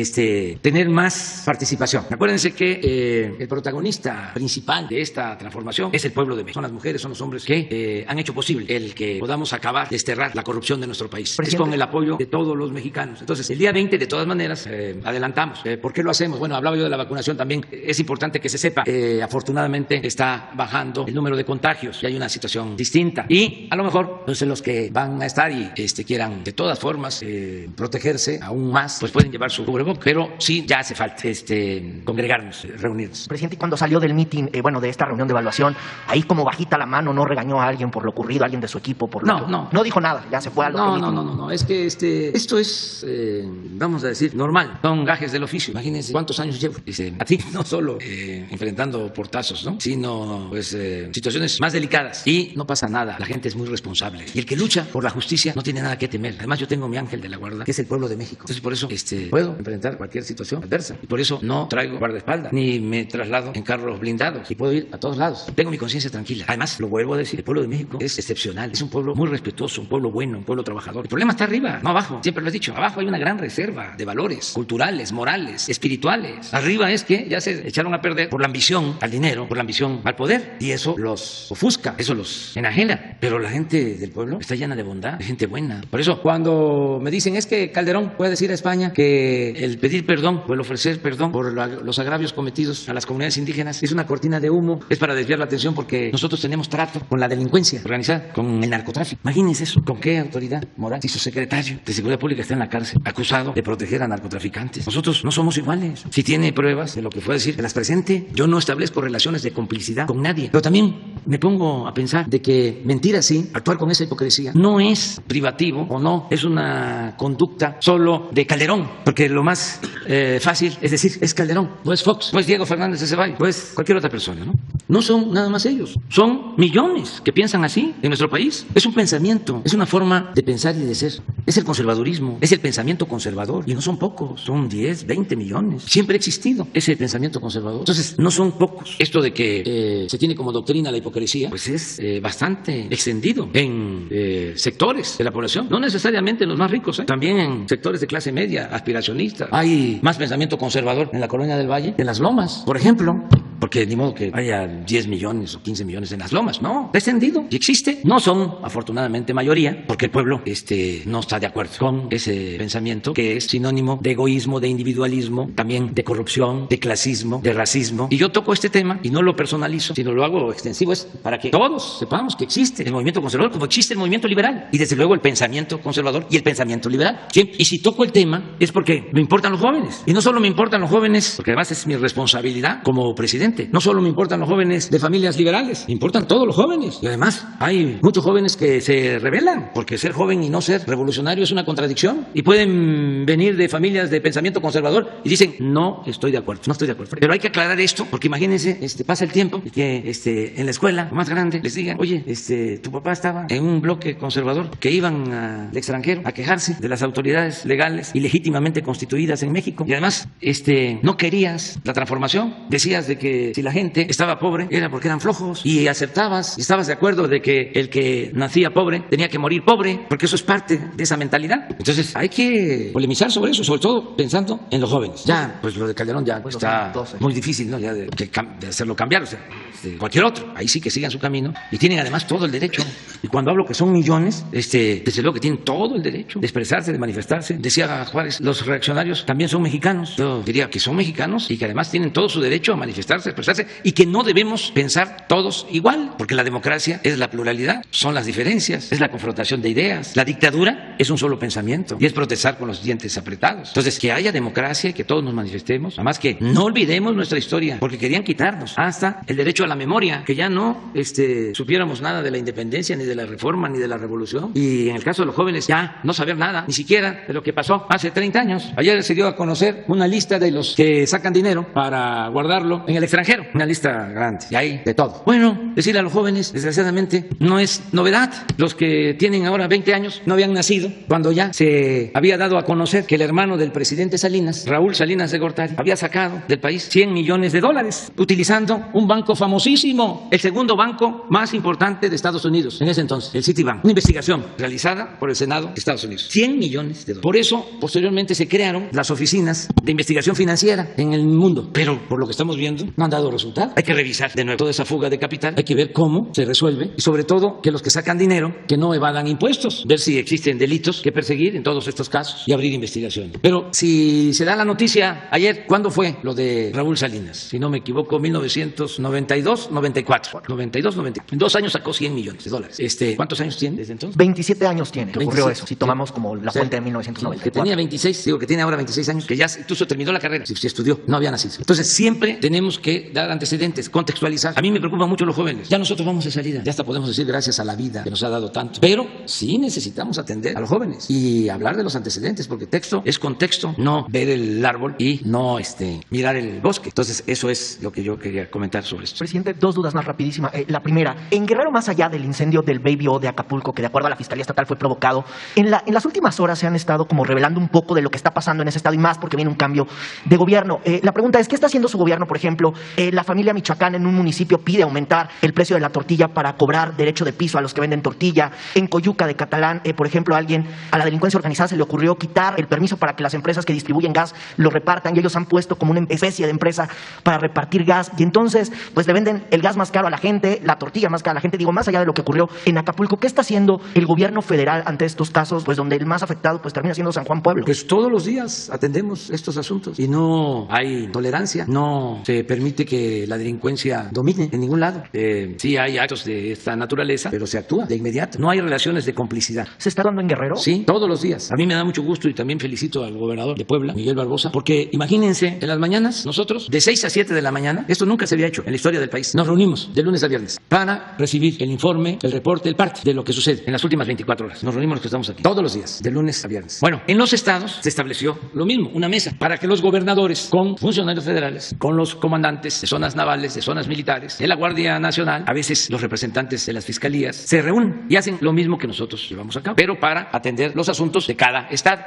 tener más participación. Acuérdense que el protagonista principal de esta transformación es el pueblo de México. Son las mujeres, son los hombres que han hecho posible el que podamos acabar, desterrar la corrupción de nuestro país. Presidente. Es con el apoyo de todos los mexicanos. Entonces, el día 20, de todas maneras, adelantamos. ¿Por qué lo hacemos? Bueno, hablaba yo de la vacunación también. Es importante que se sepa. Afortunadamente está bajando el número de contagios y hay una situación distinta. Y a lo mejor, entonces, los que van a estar y quieran de todas formas protegerse aún más, pues pueden llevar su cubrebocas. Pero sí, ya hace falta congregarnos, reunirnos. Presidente, cuando salió del meeting, de esta reunión de evaluación, ahí como bajita la mano, ¿no regañó a alguien por lo ocurrido, a alguien de su equipo? No dijo nada, ya se fue a lo que No, es que esto es, vamos a decir, normal. Son gajes del oficio. Imagínense cuántos años llevo. Así, no solo enfrentando portazos, ¿no? Sino, pues, situaciones más delicadas. Y no pasa nada. La gente es muy responsable. Y el que lucha por la justicia no tiene nada que temer. Además, yo tengo mi ángel de la guarda, que es el pueblo de México. Entonces, por eso puedo enfrentar cualquier situación adversa. Y por eso no traigo guardaespaldas, ni me traslado en carros blindados. Y puedo ir a todos lados. Tengo mi conciencia tranquila. Además, lo vuelvo a decir, el pueblo de México es excepcional. Es un pueblo muy respetuoso, un pueblo bueno, un pueblo trabajador. El problema está arriba, no abajo. Siempre lo he dicho. Abajo hay una gran reserva de valores culturales, morales, espirituales. Arriba es que ya se echaron a perder por la ambición al dinero, por la ambición al poder. Y eso los ofusca, eso los enajena. Pero la gente del pueblo está llena de bondad, de gente buena. Por eso, cuando me dicen es que Calderón puede decir a España que el pedir perdón o el ofrecer perdón por los agravios cometidos a las comunidades indígenas es una cortina de humo, es para desviar la atención porque nosotros tenemos trato con la delincuencia organizada, con el narcotráfico. Imagínense eso, ¿con qué autoridad moral? Si su secretario de Seguridad Pública está en la cárcel, acusado de proteger a narcotraficantes. Nosotros no somos iguales. Si tiene pruebas de lo que fue decir, que las presente. Yo no establezco relaciones de complicidad con nadie. Pero también me pongo a pensar de que mentir así, actuar con esa hipocresía, no es privativo o no es una conducta solo de Calderón, porque lo más fácil es decir, es Calderón, no es Fox, no es Diego Fernández de Ceballos, no es cualquier otra persona, ¿no? No son nada más ellos, son millones que piensan así en nuestro país. Es un pensamiento, es una forma de pensar y de ser. Es el conservadurismo, es el pensamiento conservador. Y no son pocos, son 10, 20 millones. Siempre ha existido ese pensamiento conservador. Entonces, no son pocos. Esto de que se tiene como doctrina la hipocresía, pues es bastante extendido en sectores de la población. No necesariamente en los más ricos, también en sectores de clase media, aspiracionistas. Hay más pensamiento conservador en la Colonia del Valle, en las Lomas, por ejemplo. Porque ni modo que haya 10 millones o 15 millones en las Lomas. No, ha extendido y existe. No son, afortunadamente, mayoría, porque el pueblo no está de acuerdo con ese pensamiento que es sinónimo de egoísmo, de individualismo, también de corrupción, de clasismo, de racismo. Y yo toco este tema y no lo personalizo, sino lo hago extensivo, es para que todos sepamos que existe el movimiento conservador como existe el movimiento liberal. Y desde luego el pensamiento conservador y el pensamiento liberal. ¿Sí? Y si toco el tema es porque me importan los jóvenes. Y no solo me importan los jóvenes, porque además es mi responsabilidad como presidente. No solo me importan los jóvenes de familias liberales, me importan todos los jóvenes. Y además hay muchos jóvenes que se rebelan, porque ser joven y no ser revolucionario es una contradicción. Y pueden venir de familias de pensamiento conservador y dicen, no estoy de acuerdo, no estoy de acuerdo. Pero hay que aclarar esto, porque imagínense, pasa el tiempo y que en la escuela más grande les digan, oye, tu papá estaba en un bloque conservador, que iban al extranjero a quejarse de las autoridades legales y legítimamente constituidas en México. Y además, no querías la transformación, decías de que si la gente estaba pobre era porque eran flojos y aceptabas y estabas de acuerdo de que el que nacía pobre tenía que morir pobre, porque eso es parte de esa mentalidad. Entonces hay que polemizar sobre eso, sobre todo pensando en los jóvenes. Ya, pues lo de Calderón ya está muy difícil, ¿no? Ya de hacerlo cambiar, o sea, cualquier otro, ahí sí que sigan su camino y tienen además todo el derecho. Y cuando hablo que son millones, desde luego que tienen todo el derecho de expresarse, de manifestarse. Decía Juárez, los reaccionarios también son mexicanos. Yo diría que son mexicanos y que además tienen todo su derecho a manifestarse, expresarse, y que no debemos pensar todos igual, porque la democracia es la pluralidad, son las diferencias, es la confrontación de ideas. La dictadura es un solo pensamiento y es protestar con los dientes apretados. Entonces, que haya democracia, que todos nos manifestemos, además que no olvidemos nuestra historia, porque querían quitarnos hasta el derecho a la memoria, que ya no supiéramos nada de la independencia, ni de la reforma, ni de la revolución, y en el caso de los jóvenes ya no saber nada, ni siquiera de lo que pasó hace 30 años. Ayer se dio a conocer una lista de los que sacan dinero para guardarlo en el extranjero, una lista grande, y hay de todo. Bueno, decirle a los jóvenes, desgraciadamente, no es novedad. Los que tienen ahora 20 años no habían nacido cuando ya se había dado a conocer que el hermano del presidente Salinas, Raúl Salinas de Gortari, había sacado del país $100 millones utilizando un banco famosísimo, el segundo banco más importante de Estados Unidos en ese entonces, el Citibank. Una investigación realizada por el Senado de Estados Unidos. $100 millones. Por eso, posteriormente, se crearon las oficinas de investigación financiera en el mundo. Pero, por lo que estamos viendo, no han dado resultado. Hay que revisar de nuevo toda esa fuga de capital. Hay que ver cómo se resuelve y, sobre todo, que los que sacan dinero, que no evadan impuestos. Ver si existen delitos que perseguir en todos estos casos y abrir investigaciones. Pero, si se da la noticia ayer, ¿cuándo fue lo de Raúl Salinas? Si no me equivoco, 1992, 94. 92, 94. En 2 años sacó $100 millones. ¿Cuántos años tiene desde entonces? 27 años tiene que ocurrió 26. eso, si tomamos como la fuente de 1994. Que tenía 26, digo que tiene ahora 26 años, que ya incluso terminó la carrera, si estudió, no había nacido. Entonces siempre tenemos que dar antecedentes, contextualizar. A mí me preocupan mucho los jóvenes. Ya nosotros vamos de salida, ya hasta podemos decir gracias a la vida que nos ha dado tanto. Pero sí necesitamos atender a los jóvenes y hablar de los antecedentes, porque texto es contexto, no ver el árbol y no mirar el bosque. Entonces eso es lo que yo quería comentar sobre esto. Presidente, 2 dudas más rapidísima. La primera, en Guerrero, más allá del incendio del Baby O de Acapulco, que de acuerdo a la Fiscalía Estatal fue provocado, en las últimas horas se han estado como revelando un poco de lo que está pasando en ese estado y más porque viene un cambio de gobierno. La pregunta es, ¿qué está haciendo su gobierno? Por ejemplo, la familia Michoacán en un municipio pide aumentar el precio de la tortilla para cobrar derecho de piso a los que venden tortilla. En Coyuca de Catalán, por ejemplo, a la delincuencia organizada se le ocurrió quitar el permiso para que las empresas que distribuyen gas lo repartan y ellos han puesto como una especie de empresa para repartir gas y entonces pues le venden el gas más caro a la gente, la tortilla más cara a la gente. Digo, más allá de lo que ocurrió en Acapulco, ¿qué está haciendo el gobierno federal ante estos casos, pues donde el más afectado pues termina siendo San Juan Pueblo? Pues todos los días atendemos estos asuntos y no hay tolerancia, no se permite que la delincuencia domine en ningún lado. Sí hay actos de esta naturaleza, pero se actúa de inmediato. No hay relaciones de complicidad. ¿Se está dando en Guerrero? Sí, todos los días. A mí me da mucho gusto y también felicito al gobernador de Puebla, Miguel Barbosa, porque imagínense, en las mañanas nosotros, de 6 a 7 de la mañana, esto nunca se había hecho en la historia del país, nos reunimos de lunes a viernes para recibir el informe, el reporte, el parte de lo que sucede en las últimas 24 horas. Nos reunimos los que estamos aquí todos los días, de lunes a viernes. Bueno, en los estados se estableció lo mismo, una mesa para que los gobernadores, con funcionarios federales, con los comandantes de zonas navales, de zonas militares, de la Guardia Nacional, a veces los representantes de las fiscalías, se reúnen y hacen lo mismo que nosotros llevamos a cabo, pero para atender los asuntos de cada estado.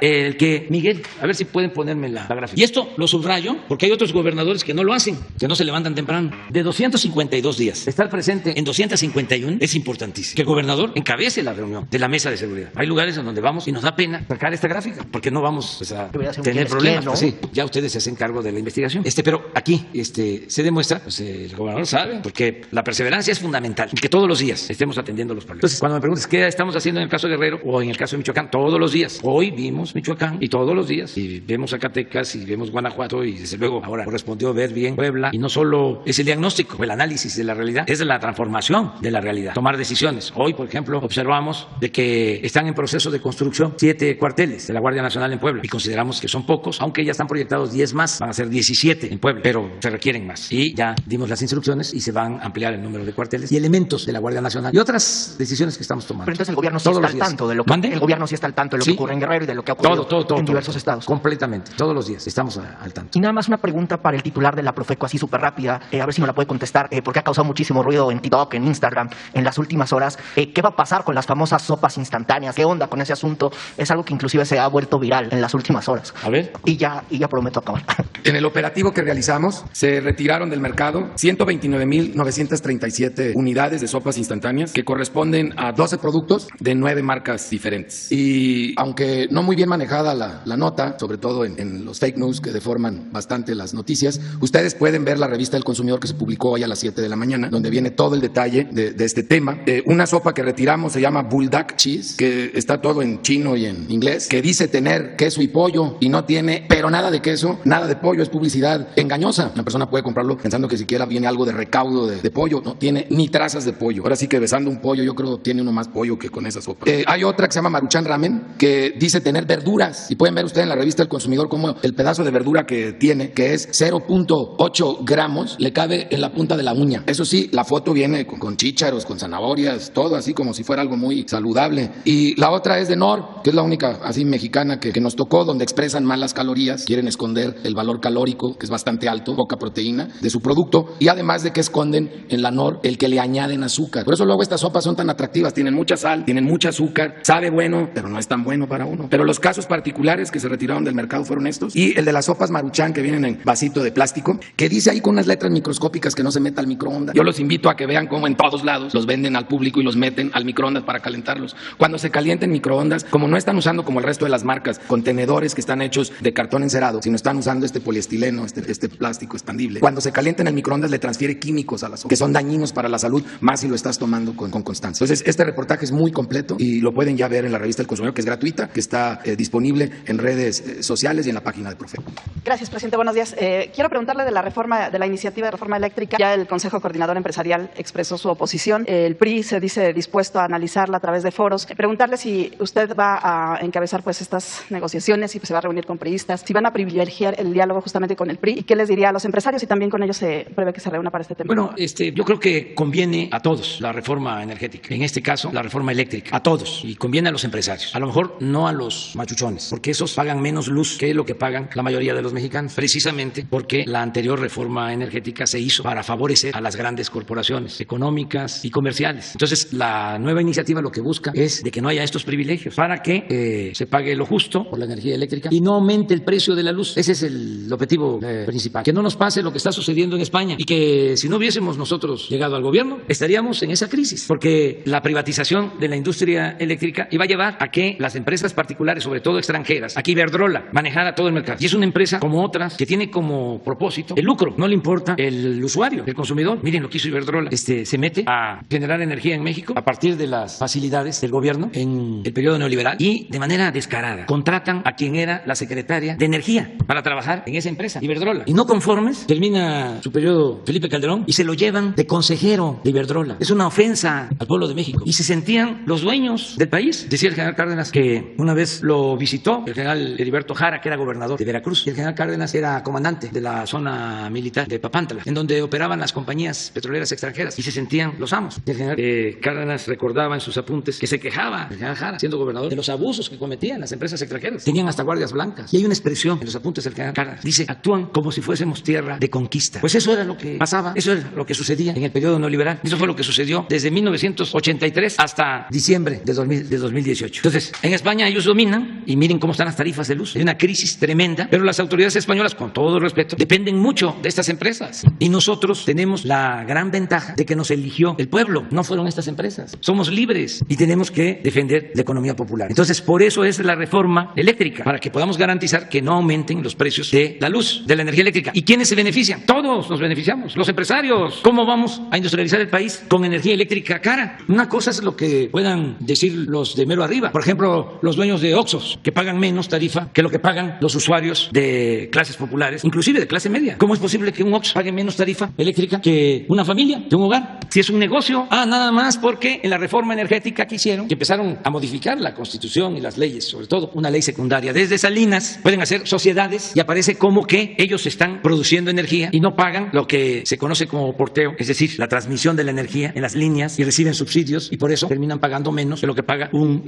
Miguel, a ver si pueden ponerme la gráfica. Y esto lo subrayo porque hay otros gobernadores que no lo hacen, que no se levantan temprano. De 252 días, estar presente en 251 es importantísimo. Que el gobernador encabece la reunión de la mesa de seguridad. Hay lugares en donde vamos y nos da pena sacar esta gráfica porque no vamos a tener problemas. ¿No? Pues sí, ya ustedes se hacen cargo de la investigación. Pero aquí se demuestra, pues el gobernador sabe, porque la perseverancia es fundamental y que todos los días estemos atendiendo los problemas. Entonces, cuando me preguntas qué estamos haciendo en el caso de Guerrero o en el caso de Michoacán, todos los días. Hoy vimos Michoacán y todos los días. Y vemos Zacatecas y vemos Guanajuato y desde luego ahora correspondió ver bien Puebla. Y no solo es el diagnóstico o el análisis de la realidad, es la transformación de la realidad. Tomar decisiones. Hoy, por ejemplo, observamos de que están en proceso de construcción 7 cuarteles de la Guardia Nacional en Puebla y consideramos que son pocos, aunque ya están proyectados 10 más, van a ser 17 en Puebla, pero se requieren más. Y ya dimos las instrucciones y se van a ampliar el número de cuarteles y elementos de la Guardia Nacional y otras decisiones que estamos tomando. Pero entonces el gobierno sí está al tanto de lo que el gobierno sí está al tanto de lo que ocurre en Guerrero y de lo que ha ocurrido en diversos estados. Completamente, todos los días estamos al tanto. Y nada más una pregunta para el titular de la Profeco, así súper rápida, a ver si me la puede contestar, porque ha causado muchísimo ruido en TikTok, en Instagram, en las últimas horas. ¿Qué va a pasar con las famosas sopas instantáneas? ¿Qué onda con ese asunto? Es algo que inclusive se ha vuelto viral en las últimas horas. A ver. Y ya prometo acabar. En el operativo que realizamos, se retiraron del mercado 129,937 unidades de sopas instantáneas que corresponden a 12 productos de 9 marcas diferentes. Y aunque no muy bien manejada la nota, sobre todo en los fake news que deforman bastante las noticias, ustedes pueden ver la revista del consumidor que se publicó hoy a las 7 de la mañana, donde viene todo el detalle de este tema. Una sopa que retiramos se llama Bulldog Cheese, que está todo en chino y en inglés, que dice tener queso y pollo y no tiene, pero nada de queso, nada de pollo, es publicidad engañosa. Una persona puede comprar comprarlo pensando que siquiera viene algo de recaudo de pollo. No tiene ni trazas de pollo. Ahora sí que besando un pollo, yo creo tiene uno más pollo que con esa sopa. Hay otra que se llama Maruchan Ramen, que dice tener verduras. Y pueden ver ustedes en la revista El Consumidor cómo el pedazo de verdura que tiene, que es 0.8 gramos, le cabe en la punta de la uña. Eso sí, la foto viene con chícharos, con zanahorias, todo así como si fuera algo muy saludable. Y la otra es de Nor, que es la única así mexicana que nos tocó, donde expresan mal las calorías, quieren esconder el valor calórico, que es bastante alto, poca proteína, de su producto, y además de que esconden en la Nor el que le añaden azúcar. Por eso luego estas sopas son tan atractivas, tienen mucha sal, tienen mucha azúcar, sabe bueno, pero no es tan bueno para uno. Pero los casos particulares que se retiraron del mercado fueron estos, y el de las sopas Maruchan que vienen en vasito de plástico, que dice ahí con unas letras microscópicas que no se meta al microondas. Yo los invito a que vean cómo en todos lados los venden al público y los meten al microondas para calentarlos. Cuando se calienten microondas, como no están usando como el resto de las marcas contenedores que están hechos de cartón encerado, sino están usando este poliestileno, este plástico expandible, cuando se calienta en el microondas le transfiere químicos a la sopa que son dañinos para la salud, más si lo estás tomando con constancia. Entonces este reportaje es muy completo y lo pueden ya ver en la revista El Consumidor, que es gratuita, que está disponible en redes sociales y en la página de Profeco. Gracias, presidente. Buenos días. Quiero preguntarle de la iniciativa de reforma eléctrica. Ya el Consejo Coordinador Empresarial expresó su oposición. El PRI se dice dispuesto a analizarla a través de foros. Preguntarle si usted va a encabezar pues estas negociaciones y se va a reunir con priistas, si van a privilegiar el diálogo justamente con el PRI y qué les diría a los empresarios y también con ellos se prevé que se reúna para este tema. Bueno, yo creo que conviene a todos la reforma energética, en este caso la reforma eléctrica, a todos, y conviene a los empresarios, a lo mejor no a los machuchones, porque esos pagan menos luz que lo que pagan la mayoría de los mexicanos, precisamente porque la anterior reforma energética se hizo para favorecer a las grandes corporaciones económicas y comerciales. Entonces, la nueva iniciativa lo que busca es de que no haya estos privilegios para que se pague lo justo por la energía eléctrica y no aumente el precio de la luz. Ese es el objetivo principal. Que no nos pase lo que está sucediendo en España y que si no hubiésemos nosotros llegado al gobierno, estaríamos en esa crisis, porque la privatización de la industria eléctrica iba a llevar a que las empresas particulares, sobre todo extranjeras, aquí Iberdrola, manejara todo el mercado. Y es una empresa como otras que tiene como propósito el lucro, no le importa el usuario, el consumidor. Miren lo que hizo Iberdrola, se mete a generar energía en México a partir de las facilidades del gobierno en el periodo neoliberal y de manera descarada contratan a quien era la secretaria de Energía para trabajar en esa empresa, Iberdrola. Y no conformes, termina su periodo Felipe Calderón y se lo llevan de consejero de Iberdrola. Es una ofensa al pueblo de México. Y se sentían los dueños del país. Decía el general Cárdenas que una vez lo visitó el general Heriberto Jara, que era gobernador de Veracruz, y el general Cárdenas era comandante de la zona militar de Papantla, en donde operaban las compañías petroleras extranjeras, y se sentían los amos. Y el general Cárdenas recordaba en sus apuntes que se quejaba el general Jara, siendo gobernador, de los abusos que cometían las empresas extranjeras. Tenían hasta guardias blancas. Y hay una expresión en los apuntes del general Cárdenas. Dice, actúan como si fuésemos tierra de conquista. Pues eso era lo que pasaba, eso era lo que sucedía en el periodo neoliberal. Eso fue lo que sucedió desde 1983 hasta diciembre de 2018. Entonces, en España ellos dominan y miren cómo están las tarifas de luz. Hay una crisis tremenda, pero las autoridades españolas, con todo respeto, dependen mucho de estas empresas. Y nosotros tenemos la gran ventaja de que nos eligió el pueblo, no fueron estas empresas. Somos libres y tenemos que defender la economía popular. Entonces, por eso es la reforma eléctrica, para que podamos garantizar que no aumenten los precios de la luz, de la energía eléctrica. ¿Y quiénes se benefician? Todos nos beneficiamos, los empresarios. ¿Cómo vamos a industrializar el país con energía eléctrica cara? Una cosa es lo que puedan decir los de mero arriba. Por ejemplo, los dueños de Oxxos, que pagan menos tarifa que lo que pagan los usuarios de clases populares, inclusive de clase media. ¿Cómo es posible que un Oxxo pague menos tarifa eléctrica que una familia, que un hogar? Si es un negocio, nada más porque en la reforma energética que hicieron, que empezaron a modificar la Constitución y las leyes, sobre todo una ley secundaria. Desde Salinas pueden hacer sociedades y aparece como que ellos están produciendo energía y no pagan lo que se conoce como porteo, es decir, la transmisión de la energía en las líneas, y reciben subsidios y por eso terminan pagando menos de lo que paga un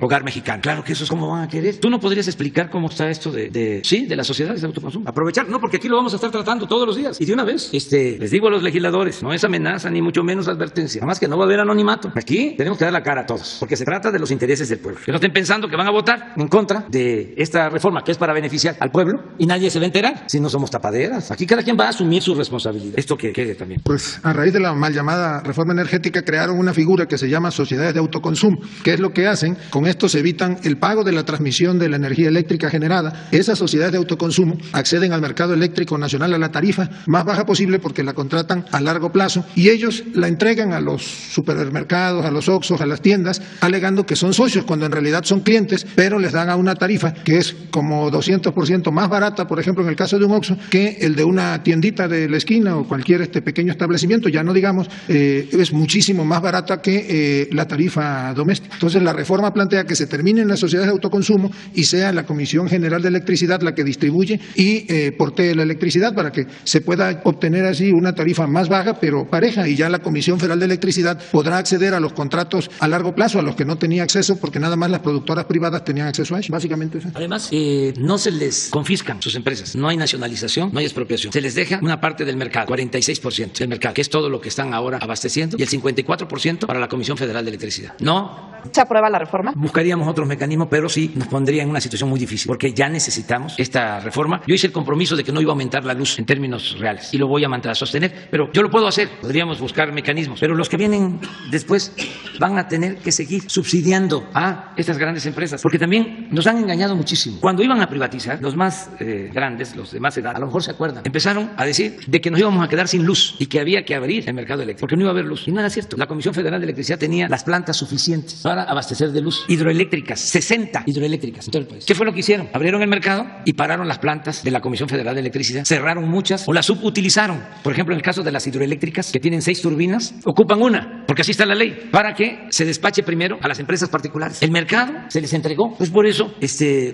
hogar mexicano. Claro que eso es como van a querer. ¿Tú no podrías explicar cómo está esto de las sociedades de autoconsumo? Aprovechar, no, porque aquí lo vamos a estar tratando todos los días. Y de una vez, les digo a los legisladores, no es amenaza ni mucho menos advertencia. Nada más que no va a haber anonimato. Aquí tenemos que dar la cara a todos, porque se trata de los intereses del pueblo. Que no estén pensando que van a votar en contra de esta reforma que es para beneficiar al pueblo y nadie se va a enterar si no somos tapaderas. Aquí cada quien va a asumir su responsabilidad. Esto que quede también. Pues a raíz de la mal llamada reforma energética crearon una figura que se llama sociedades de autoconsumo. ¿Qué es lo que hacen? Con esto se evitan el pago de la transmisión de la energía eléctrica generada. Esas sociedades de autoconsumo acceden al mercado eléctrico nacional a la tarifa más baja posible porque la contratan a largo plazo y ellos ellos la entregan a los supermercados, a los Oxxos, a las tiendas, alegando que son socios, cuando en realidad son clientes, pero les dan a una tarifa que es como 200% más barata, por ejemplo, en el caso de un Oxxo, que el de una tiendita de la esquina o cualquier pequeño establecimiento, ya no digamos, es muchísimo más barata que la tarifa doméstica. Entonces, la reforma plantea que se terminen las sociedades de autoconsumo y sea la Comisión General de Electricidad la que distribuye y portee la electricidad para que se pueda obtener así una tarifa más baja, pero pareja, y ya la Comisión Federal de Electricidad podrá acceder a los contratos a largo plazo a los que no tenía acceso, porque nada más las productoras privadas tenían acceso a eso, básicamente eso. Además, no se les confiscan sus empresas, no hay nacionalización, no hay expropiación, se les deja una parte del mercado, 46% del mercado, que es todo lo que están ahora abasteciendo, y el 54% para la Comisión Federal de Electricidad. No ¿se aprueba la reforma? Buscaríamos otros mecanismos, pero sí nos pondría en una situación muy difícil, porque ya necesitamos esta reforma. Yo hice el compromiso de que no iba a aumentar la luz en términos reales, y lo voy a mantener a sostener, pero yo lo puedo hacer, podríamos buscar mecanismos, pero los que vienen después van a tener que seguir subsidiando a estas grandes empresas, porque también nos han engañado muchísimo. Cuando iban a privatizar, los más grandes, los de más edad, a lo mejor se acuerdan, empezaron a decir de que nos íbamos a quedar sin luz y que había que abrir el mercado eléctrico, porque no iba a haber luz, y no era cierto. La Comisión Federal de Electricidad tenía las plantas suficientes para abastecer de luz, hidroeléctricas, 60 hidroeléctricas en todo el país. ¿Qué fue lo que hicieron? Abrieron el mercado y pararon las plantas de la Comisión Federal de Electricidad, cerraron muchas o las subutilizaron. Por ejemplo, en el caso de las hidroeléctricas, que tienen 6 turbinas, ocupan una, porque así está la ley, para que se despache primero a las empresas particulares. El mercado se les entregó, pues por eso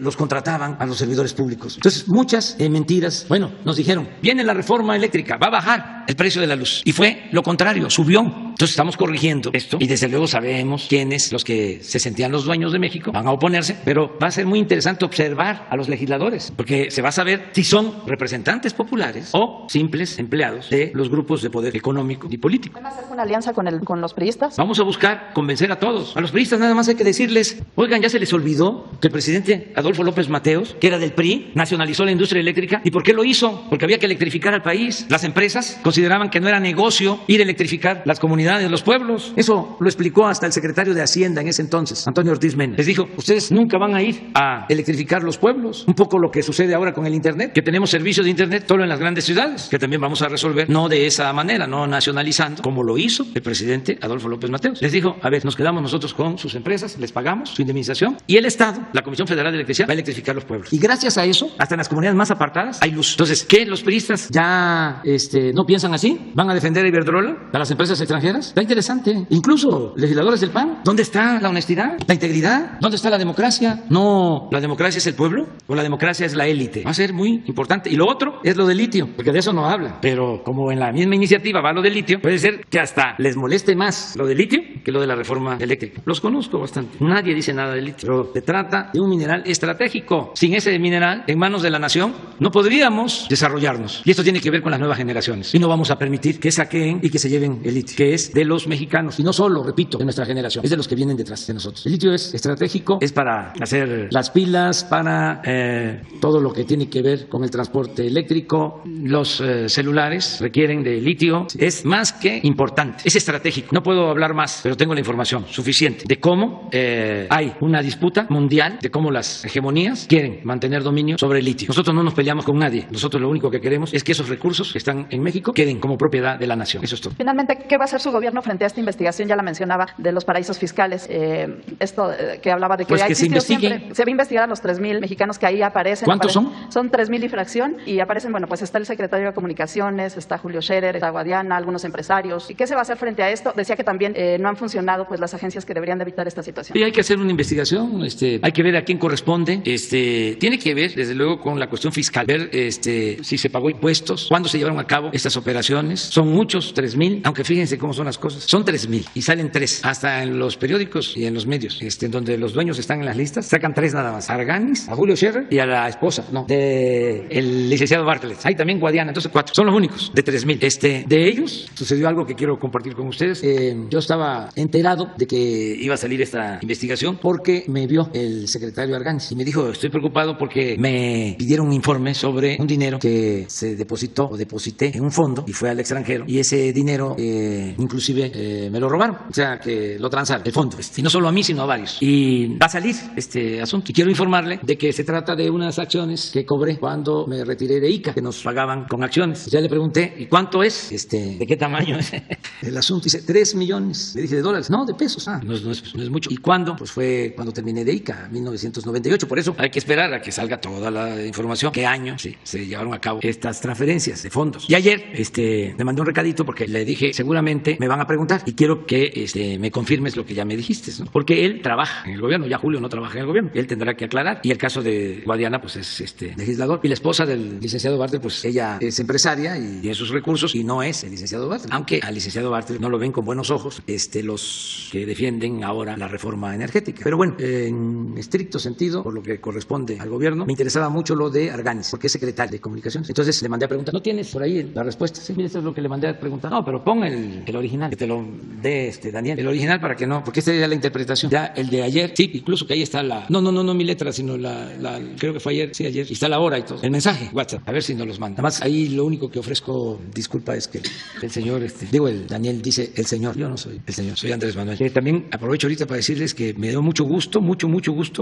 los contrataban a los servidores públicos. Entonces, muchas mentiras. Bueno, nos dijeron, viene la reforma eléctrica, va a bajar el precio de la luz. Y fue lo contrario, subió. Entonces estamos corrigiendo esto y desde luego sabemos quiénes, los que se sentían los dueños de México, van a oponerse, pero va a ser muy interesante observar a los legisladores, porque se va a saber si son representantes populares o simples empleados de los grupos de poder económico y político. ¿Van a hacer una alianza con los priistas? Vamos a buscar convencer a todos. A los priistas nada más hay que decirles, oigan, ya se les olvidó que el presidente Adolfo López Mateos, que era del PRI, nacionalizó la industria eléctrica. ¿Y por qué lo hizo? Porque había que electrificar al país. Las empresas consideraban que no era negocio ir a electrificar las comunidades, los pueblos. Eso lo explicó hasta el secretario de Hacienda en ese entonces, Antonio Ortiz Méndez. Les dijo, ustedes nunca van a ir a electrificar los pueblos. Un poco lo que sucede ahora con el Internet, que tenemos servicios de Internet solo en las grandes ciudades, que también vamos a resolver, no de esa manera, no nacionalizando, como lo hizo el presidente Adolfo López Mateos. Les dijo, a ver, nos quedamos nosotros con sus empresas, les pagamos su indemnización, y el Estado, la Comisión Federal de Electricidad, va a electrificar los pueblos. Y gracias a eso, hasta en las comunidades más apartadas hay luz. Entonces, ¿qué? ¿Los priistas ya no piensan así? ¿Van a defender a Iberdrola, a las empresas extranjeras? Está interesante. Incluso legisladores del PAN, ¿dónde está la honestidad, la integridad? ¿Dónde está la democracia? No, la democracia es el pueblo o la democracia es la élite. Va a ser muy importante. Y lo otro es lo del litio, porque de eso no habla. Pero como en la misma iniciativa va lo del litio, puede ser que hasta les moleste más lo del litio que lo de la reforma eléctrica. Los conozco bastante. Nadie dice nada del litio, pero se trata de un mineral estratégico. Sin ese mineral en manos de la nación no podríamos desarrollarnos. Y esto tiene que ver con las nuevas generaciones. Y no vamos a permitir que saqueen y que se lleven el litio, que es de los mexicanos. Y no solo, repito, de nuestra generación, es de los que vienen detrás de nosotros. El litio es estratégico, es para hacer las pilas, para todo lo que tiene que ver con el transporte eléctrico. Los celulares requieren de litio. Es más que importante, es estratégico. No puedo hablar más, pero tengo la información suficiente de cómo hay una disputa mundial, de cómo las hegemonías quieren mantener dominio sobre el litio. Nosotros no nos peleamos con nadie. Nosotros lo único que queremos es que esos recursos que están en México queden como propiedad de la nación. Eso es todo. Finalmente, ¿qué va a hacer su gobierno frente a esta investigación? Ya la mencionaba, de los paraísos fiscales. Esto que hablaba de que, pues que se investigue. Se va a investigar a los 3,000 mexicanos que ahí aparecen. ¿Cuántos son? Son 3,000 y fracción, y aparecen, bueno, pues está el secretario de Comunicaciones, está Julio Scherer, está Guadiana, algunos empresarios. ¿Y qué se va a hacer frente a esto? Decía que también no han funcionado pues las agencias que deberían de evitar esta situación. Sí, hay que hacer una investigación, hay que ver a quién corresponde, tiene que ver desde luego con la cuestión fiscal, ver si se pagó impuestos, cuándo se llevaron a cabo estas operaciones. Son muchos, 3,000, aunque fíjense cómo son las cosas. Son 3,000 y salen 3, hasta en los periódicos y en los medios, en donde los dueños están en las listas, sacan 3 nada más, a Arganis, a Julio Scherer y a la esposa, el licenciado Bartlett. Hay también Guadiana, entonces 4, son los únicos de 3,000. De ellos sucedió algo que quiero compartir con ustedes. yo estaba enterado de que iba a salir esta investigación porque me vio el secretario Argánez y me dijo, estoy preocupado porque me pidieron un informe sobre un dinero que se depositó o deposité en un fondo y fue al extranjero, y ese dinero inclusive me lo robaron, o sea que lo transaron, el fondo, y no solo a mí sino a varios, y va a salir este asunto, y quiero informarle de que se trata de unas acciones que cobré cuando me retiré de ICA, que nos pagaban con acciones. Ya le pregunté, ¿y cuánto es? ¿De qué tamaño es el asunto? Dice, 3 millones. Le dije, ¿de dólares? No, de pesos. No es mucho. ¿Y cuándo? Pues fue cuando terminé de ICA, 1998. Por eso hay que esperar a que salga toda la información, qué año se llevaron a cabo estas transferencias de fondos. Y ayer le mandé un recadito porque le dije, seguramente me van a preguntar y quiero que me confirmes lo que ya me dijiste, ¿no? Porque él trabaja en el gobierno, ya Julio no trabaja en el gobierno, él tendrá que aclarar. Y el caso de Guadiana, pues es legislador, y la esposa del licenciado Bartlett, pues ella es empresaria y tiene sus recursos y no es el licenciado Bartlett, aunque al licenciado Bartlett no lo ven con buenos ojos los que defienden ahora la reforma energética. Pero bueno, en estricto sentido, por lo que corresponde al gobierno, me interesaba mucho lo de Argánez, porque es secretario de Comunicaciones. Entonces le mandé a preguntar, ¿no tienes por ahí la respuesta? Sí, mira, esto es lo que le mandé a preguntar. No, pero pon el original, que te lo dé Daniel, el original, para que no, porque esta es la interpretación. Ya el de ayer, sí, incluso que ahí está no mi letra, sino creo que fue ayer, sí, ayer, y está la hora y todo. El mensaje, WhatsApp, a ver si nos los manda. Además, ahí lo único que ofrezco, disculpa, es que el señor, el Daniel dice el señor, yo no soy el señor, soy Andrés Manuel. También aprovecho ahorita para decirles que me dio mucho gusto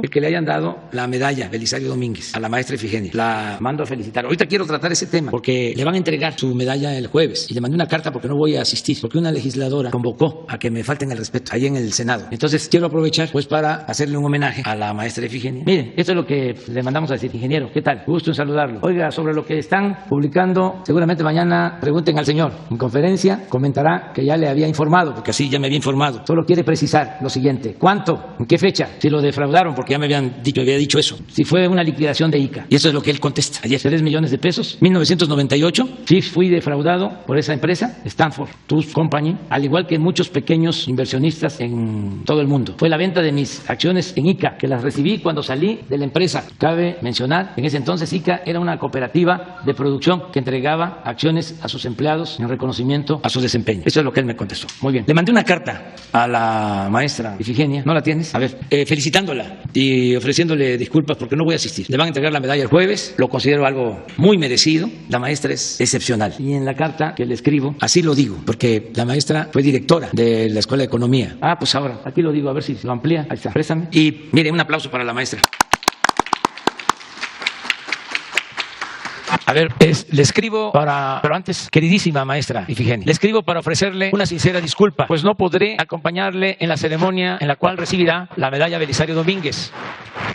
el que le hayan dado la medalla Belisario Domínguez a la maestra Ifigenia. La mando a felicitar. Ahorita quiero tratar ese tema porque le van a entregar su medalla el jueves y le mandé una carta porque no voy a asistir, porque una legisladora convocó a que me falten el respeto ahí en el Senado. Entonces quiero aprovechar pues para hacerle un homenaje a la maestra Ifigenia. Miren, esto es lo que le mandamos a decir. Ingeniero, ¿qué tal? Gusto en saludarlo. Oiga, sobre lo que están publicando, seguramente mañana pregunten al señor. En conferencia comentará que ya le había informado, porque así ya me había informado. Solo quiere precisar lo siguiente. ¿Cuánto? ¿En qué fecha? Si lo defraudaron, porque ya me había dicho eso. Si fue una liquidación de ICA. Y eso es lo que él contesta. Ayer, 3 millones de pesos. 1998, sí fui defraudado por esa empresa, Stanford Trust Company, al igual que muchos pequeños inversionistas en todo el mundo. Fue la venta de mis acciones en ICA, que las recibí cuando salí de la empresa. Cabe mencionar, en ese entonces ICA era una cooperativa de producción que entregaba acciones a sus empleados en reconocimiento a su desempeño. Eso es lo que él me contestó. Muy bien. Le mandé una carta a la maestra Ifigenia. ¿No la tienes? A ver, felicitándola y ofreciéndole disculpas porque no voy a asistir. Le van a entregar la medalla el jueves. Lo considero algo muy merecido. La maestra es excepcional. Y en la carta que le escribo, así lo digo, porque la maestra fue directora de la Escuela de Economía. Pues ahora, aquí lo digo, a ver si lo amplía. Ahí está, préstame. Y mire, un aplauso para la maestra. A ver, le escribo pero antes, queridísima maestra Ifigenia, le escribo para ofrecerle una sincera disculpa, pues no podré acompañarle en la ceremonia en la cual recibirá la medalla Belisario Domínguez,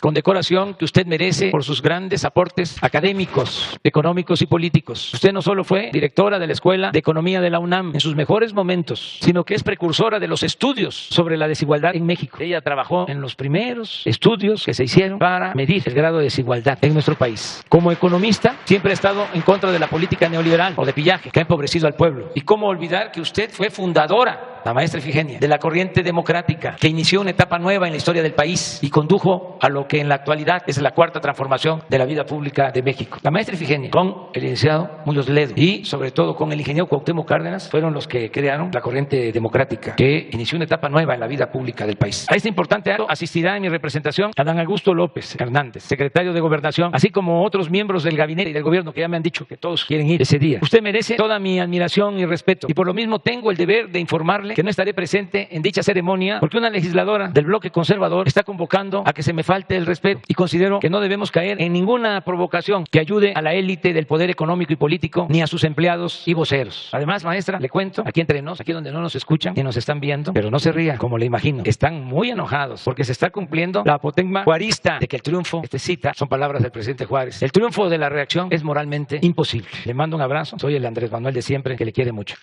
condecoración que usted merece por sus grandes aportes académicos, económicos y políticos. Usted no solo fue directora de la Escuela de Economía de la UNAM en sus mejores momentos, sino que es precursora de los estudios sobre la desigualdad en México. Ella trabajó en los primeros estudios que se hicieron para medir el grado de desigualdad en nuestro país. Como economista, siempre ha estado en contra de la política neoliberal o de pillaje que ha empobrecido al pueblo. Y cómo olvidar que usted fue fundadora, la maestra Ifigenia, de la corriente democrática que inició una etapa nueva en la historia del país y condujo a lo que en la actualidad es la cuarta transformación de la vida pública de México. La maestra Ifigenia, con el licenciado Muñoz Ledo y sobre todo con el ingeniero Cuauhtémoc Cárdenas, fueron los que crearon la corriente democrática que inició una etapa nueva en la vida pública del país. A este importante acto asistirá en mi representación Adán Augusto López Hernández, secretario de Gobernación, así como otros miembros del gabinete y del gobierno que ya me han dicho que todos quieren ir ese día. Usted merece toda mi admiración y respeto y por lo mismo tengo el deber de informarle que no estaré presente en dicha ceremonia porque una legisladora del bloque conservador está convocando a que se me falte el respeto y considero que no debemos caer en ninguna provocación que ayude a la élite del poder económico y político ni a sus empleados y voceros. Además, maestra, le cuento, aquí entre nos, aquí donde no nos escuchan y nos están viendo, pero no se ría, como le imagino, están muy enojados porque se está cumpliendo la apotegma juarista de que el triunfo, cita, son palabras del presidente Juárez, el triunfo de la reacción es moralmente imposible. Le mando un abrazo, soy el Andrés Manuel de siempre, que le quiere mucho.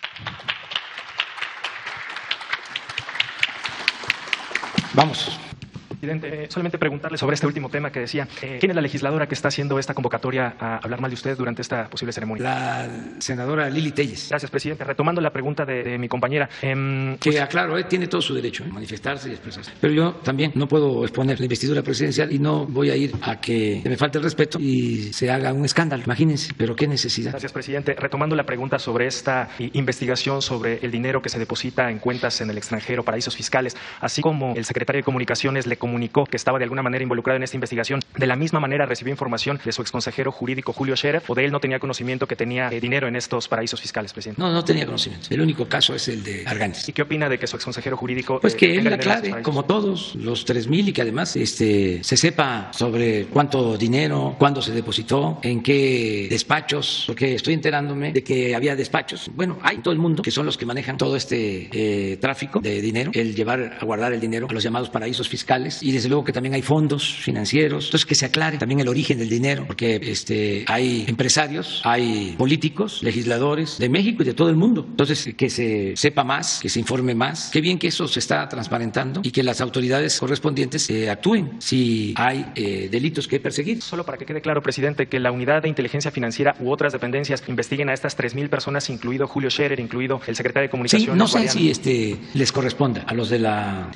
Vamos. Presidente, solamente preguntarle sobre este último tema que decía. ¿Quién es la legisladora que está haciendo esta convocatoria a hablar mal de usted durante esta posible ceremonia? La senadora Lili Telles. Gracias, presidente. Retomando la pregunta de mi compañera. Que aclaro, tiene todo su derecho a manifestarse y expresarse. Pero yo también no puedo exponer la investidura presidencial y no voy a ir a que me falte el respeto y se haga un escándalo. Imagínense, pero qué necesidad. Gracias, presidente. Retomando la pregunta sobre esta investigación sobre el dinero que se deposita en cuentas en el extranjero, paraísos fiscales, así como el secretario de Comunicaciones le comunicó que estaba de alguna manera involucrado en esta investigación, ¿de la misma manera recibió información de su exconsejero jurídico Julio Scherer o de él no tenía conocimiento que tenía dinero en estos paraísos fiscales, presidente? No tenía conocimiento. El único caso es el de Arganis. ¿Y qué opina de que su exconsejero jurídico... Pues que él aclare, como todos, los 3,000 y que además se sepa sobre cuánto dinero, cuándo se depositó, en qué despachos, porque estoy enterándome de que había despachos. Bueno, hay en todo el mundo que son los que manejan todo este tráfico de dinero, el llevar a guardar el dinero a los llamados paraísos fiscales, y desde luego que también hay fondos financieros. Entonces que se aclare también el origen del dinero, porque hay empresarios, hay políticos, legisladores de México y de todo el mundo. Entonces que se sepa más, que se informe más. Qué bien que eso se está transparentando y que las autoridades correspondientes actúen si hay delitos que perseguir. Solo para que quede claro, presidente, que la unidad de inteligencia financiera u otras dependencias investiguen a estas 3,000 personas, incluido Julio Scherer, incluido el secretario de Comunicaciones. Sí, no sé si les corresponda a los de la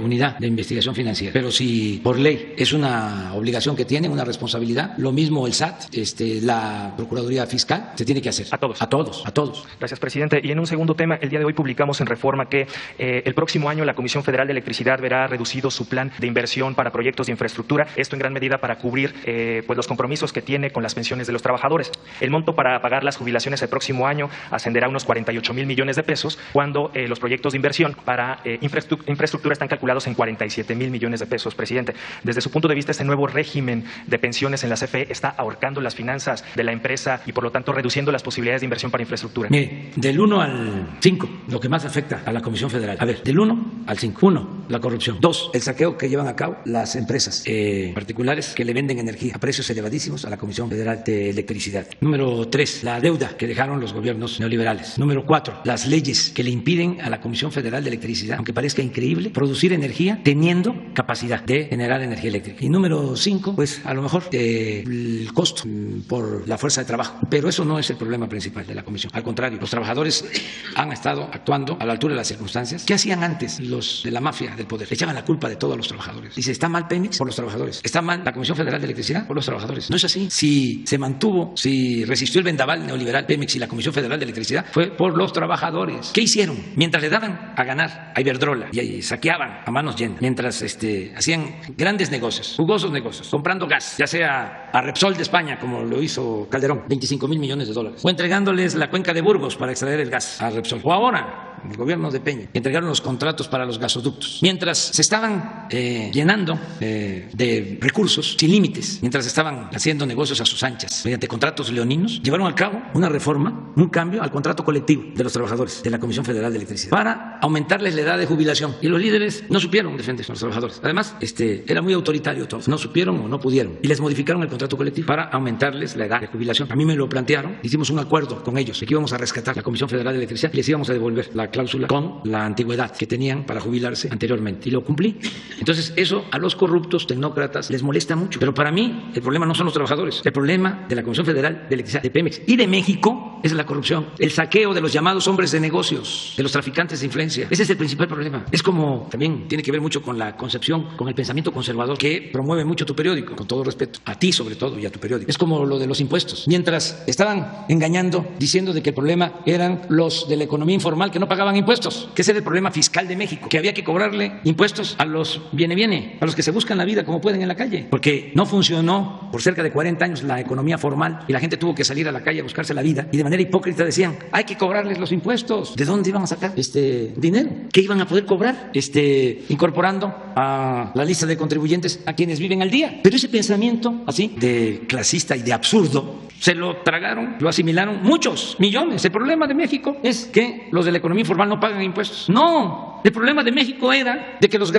unidad de investigación financiera, pero si por ley es una obligación que tienen, una responsabilidad, lo mismo el SAT, la Procuraduría Fiscal, se tiene que hacer. A todos. A todos, a todos. Gracias, presidente. Y en un segundo tema, el día de hoy publicamos en Reforma que el próximo año la Comisión Federal de Electricidad verá reducido su plan de inversión para proyectos de infraestructura, esto en gran medida para cubrir pues los compromisos que tiene con las pensiones de los trabajadores. El monto para pagar las jubilaciones el próximo año ascenderá a unos 48,000 millones de pesos, cuando los proyectos de inversión para infraestructura están calculados en 47,000 millones de pesos, presidente. Desde su punto de vista, este nuevo régimen de pensiones en la CFE está ahorcando las finanzas de la empresa y, por lo tanto, reduciendo las posibilidades de inversión para infraestructura. Mire, del 1 al 5, lo que más afecta a la Comisión Federal. A ver, del 1 al 5. 1, la corrupción. 2, el saqueo que llevan a cabo las empresas particulares que le venden energía a precios elevadísimos a la Comisión Federal de Electricidad. Número 3, la deuda que dejaron los gobiernos neoliberales. Número 4, las leyes que le impiden a la Comisión Federal de Electricidad, aunque parezca increíble, producir energía teniendo capacidad de generar energía eléctrica. Y número 5, pues a lo mejor el costo por la fuerza de trabajo. Pero eso no es el problema principal de la Comisión. Al contrario, los trabajadores han estado actuando a la altura de las circunstancias. ¿Qué hacían antes los de la mafia del poder? Le echaban la culpa de todos los trabajadores. Dice, está mal Pemex por los trabajadores. Está mal la Comisión Federal de Electricidad por los trabajadores. No es así. Si se mantuvo, si resistió el vendaval neoliberal Pemex y la Comisión Federal de Electricidad, fue por los trabajadores. ¿Qué hicieron? Mientras le daban a ganar a Iberdrola y ahí saqueaban a manos llenas, mientras hacían grandes negocios, jugosos negocios, comprando gas, ya sea a Repsol de España, como lo hizo Calderón, 25,000 millones de dólares, o entregándoles la cuenca de Burgos para extraer el gas a Repsol, o ahora el gobierno de Peña, entregaron los contratos para los gasoductos, mientras se estaban llenando de recursos sin límites, mientras estaban haciendo negocios a sus anchas mediante contratos leoninos, llevaron a cabo una reforma, un cambio al contrato colectivo de los trabajadores de la Comisión Federal de Electricidad para aumentarles la edad de jubilación, y los líderes no supieron defender a los trabajadores. Además, era muy autoritario todo, no supieron o no pudieron, y les modificaron el contrato colectivo para aumentarles la edad de jubilación. A mí me lo plantearon, hicimos un acuerdo con ellos de que íbamos a rescatar la Comisión Federal de Electricidad y les íbamos a devolver la cláusula con la antigüedad que tenían para jubilarse anteriormente, y lo cumplí. Entonces eso a los corruptos tecnócratas les molesta mucho, pero para mí el problema no son los trabajadores, el problema de la Comisión Federal de Electricidad, de Pemex y de México es la corrupción, el saqueo de los llamados hombres de negocios, de los traficantes de influencia. Ese es el principal problema. Es como, también tiene que ver mucho con la concepción, con el pensamiento conservador que promueve mucho tu periódico, con todo respeto, a ti sobre todo y a tu periódico. Es como lo de los impuestos. Mientras estaban engañando, diciendo de que el problema eran los de la economía informal que no pagaban impuestos, que ese era el problema fiscal de México, que había que cobrarle impuestos a los viene, a los que se buscan la vida como pueden en la calle, porque no funcionó por cerca de 40 años la economía formal y la gente tuvo que salir a la calle a buscarse la vida, y de manera hipócrita decían, hay que cobrarles los impuestos. ¿De dónde iban a sacar dinero? ¿Qué iban a poder cobrar? Incorporando a la lista de contribuyentes a quienes viven al día. Pero ese pensamiento así de clasista y de absurdo se lo tragaron, lo asimilaron muchos millones. El problema de México es que los de la economía informal no pagan impuestos. No, No, el problema de México era de que los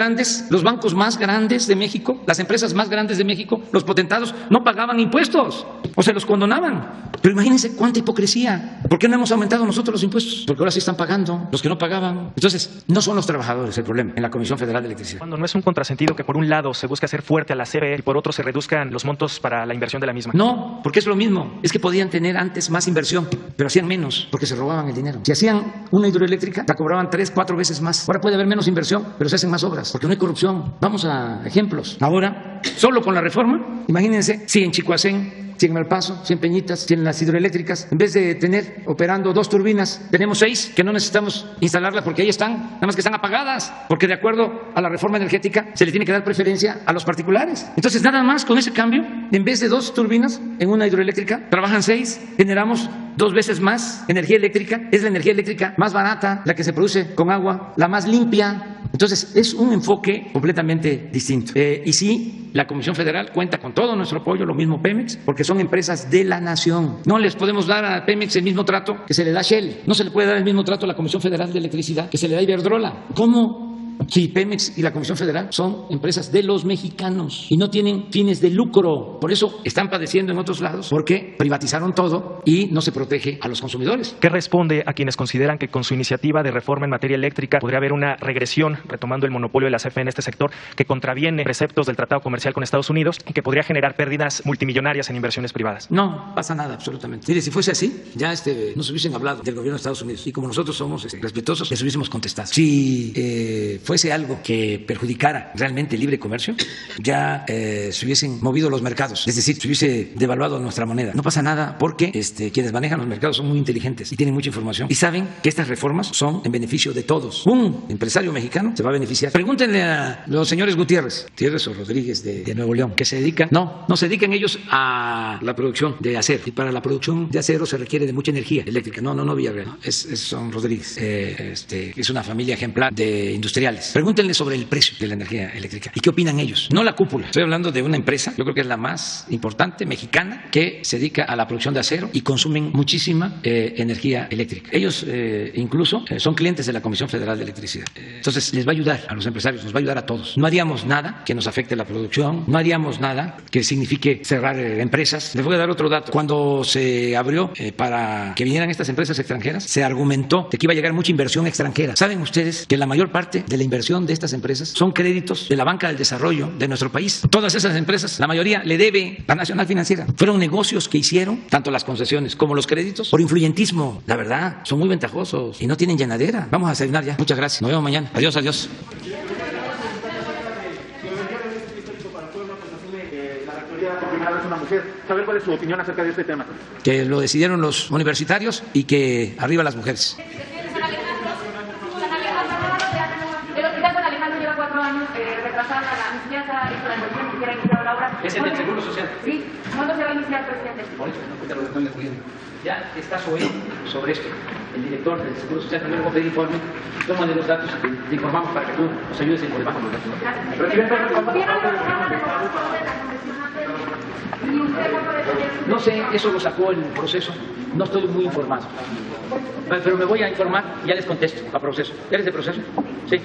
bancos más grandes de México, las empresas más grandes de México, los potentados, no pagaban impuestos o se los condonaban. Pero imagínense cuánta hipocresía. ¿Por qué no hemos aumentado nosotros los impuestos? Porque ahora sí están pagando los que no pagaban. Entonces, no son los trabajadores el problema en la Comisión Federal de Electricidad. Cuando no es un contrasentido que por un lado se busca hacer fuerte a la CFE y por otro se reduzcan los montos para la inversión de la misma. No, porque es lo mismo. Es que podían tener antes más inversión, pero hacían menos porque se robaban el dinero. Si hacían una hidroeléctrica, la cobraban 3, 4 veces más. Ahora puede haber menos inversión, pero se hacen más obras porque no hay corrupción. Vamos a ejemplos. Ahora, solo con la reforma, imagínense si en Chicoacén, si en Malpaso, si en Peñitas, si en las hidroeléctricas, en vez de tener operando 2 turbinas, tenemos 6 que no necesitamos instalarlas porque ahí están, nada más que están apagadas, porque de acuerdo a la reforma energética se le tiene que dar preferencia a los particulares. Entonces, nada más con ese cambio, en vez de 2 turbinas en una hidroeléctrica, trabajan 6, generamos 2 veces más energía eléctrica, es la energía eléctrica más barata, la que se produce con agua, la más limpia. Entonces, es un enfoque completamente distinto. Y sí, la Comisión Federal cuenta con todo nuestro apoyo, lo mismo Pemex, porque son empresas de la nación. No les podemos dar a Pemex el mismo trato que se le da a Shell. No se le puede dar el mismo trato a la Comisión Federal de Electricidad que se le da a Iberdrola. ¿Cómo? Sí, Pemex y la Comisión Federal son empresas de los mexicanos y no tienen fines de lucro. Por eso están padeciendo en otros lados, porque privatizaron todo y no se protege a los consumidores. ¿Qué responde a quienes consideran que con su iniciativa de reforma en materia eléctrica podría haber una regresión, retomando el monopolio de la CFE en este sector, que contraviene preceptos del Tratado Comercial con Estados Unidos y que podría generar pérdidas multimillonarias en inversiones privadas? No pasa nada, absolutamente. Mire, si fuese así, ya nos hubiesen hablado del gobierno de Estados Unidos y como nosotros somos respetuosos, les hubiésemos contestado. Si fuese algo que perjudicara realmente el libre comercio, ya se hubiesen movido los mercados, es decir, se hubiese devaluado nuestra moneda. No pasa nada porque quienes manejan los mercados son muy inteligentes y tienen mucha información y saben que estas reformas son en beneficio de todos. Un empresario mexicano se va a beneficiar. Pregúntenle a los señores Gutiérrez o Rodríguez de Nuevo León, que se dedican, no se dedican ellos a la producción de acero, y para la producción de acero se requiere de mucha energía eléctrica. No Villarreal, son Rodríguez, es una familia ejemplar de industriales. Pregúntenle sobre el precio de la energía eléctrica y qué opinan ellos, no la cúpula. Estoy hablando de una empresa, yo creo que es la más importante mexicana, que se dedica a la producción de acero y consumen muchísima energía eléctrica. Ellos incluso son clientes de la Comisión Federal de Electricidad. Entonces les va a ayudar a los empresarios, nos va a ayudar a todos. No haríamos nada que nos afecte la producción, no haríamos nada que signifique cerrar empresas. Les voy a dar otro dato. Cuando se abrió para que vinieran estas empresas extranjeras, se argumentó de que iba a llegar mucha inversión extranjera. ¿Saben ustedes que la mayor parte de la inversión de estas empresas son créditos de la banca del desarrollo de nuestro país? Todas esas empresas, la mayoría le debe a Nacional Financiera. Fueron negocios que hicieron, tanto las concesiones como los créditos, por influyentismo. La verdad, son muy ventajosos y no tienen llenadera. Vamos a desayunar ya. Muchas gracias. Nos vemos mañana. Adiós. Saber cuál es su opinión acerca de este tema. Que lo decidieron los universitarios y que arriba las mujeres. Es el del Seguro Social. Sí, ¿cuándo se va a iniciar, presidente? Por eso, no le estoy ya está sobre esto. El director del Seguro Social también va a pedir informe. Tómale los datos y te informamos para que tú nos ayudes a informar con los datos. Presidente, no sé, eso lo sacó el proceso. No estoy muy informado. Pero me voy a informar y ya les contesto a proceso. ¿Eres de proceso? Sí.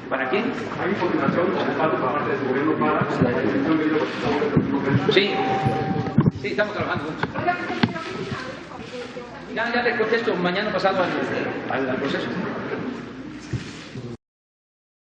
¿Para quién? ¿Hay información por parte del gobierno para la elección de ellos? Sí, estamos trabajando juntos. Ya te contesto mañana pasado al proceso.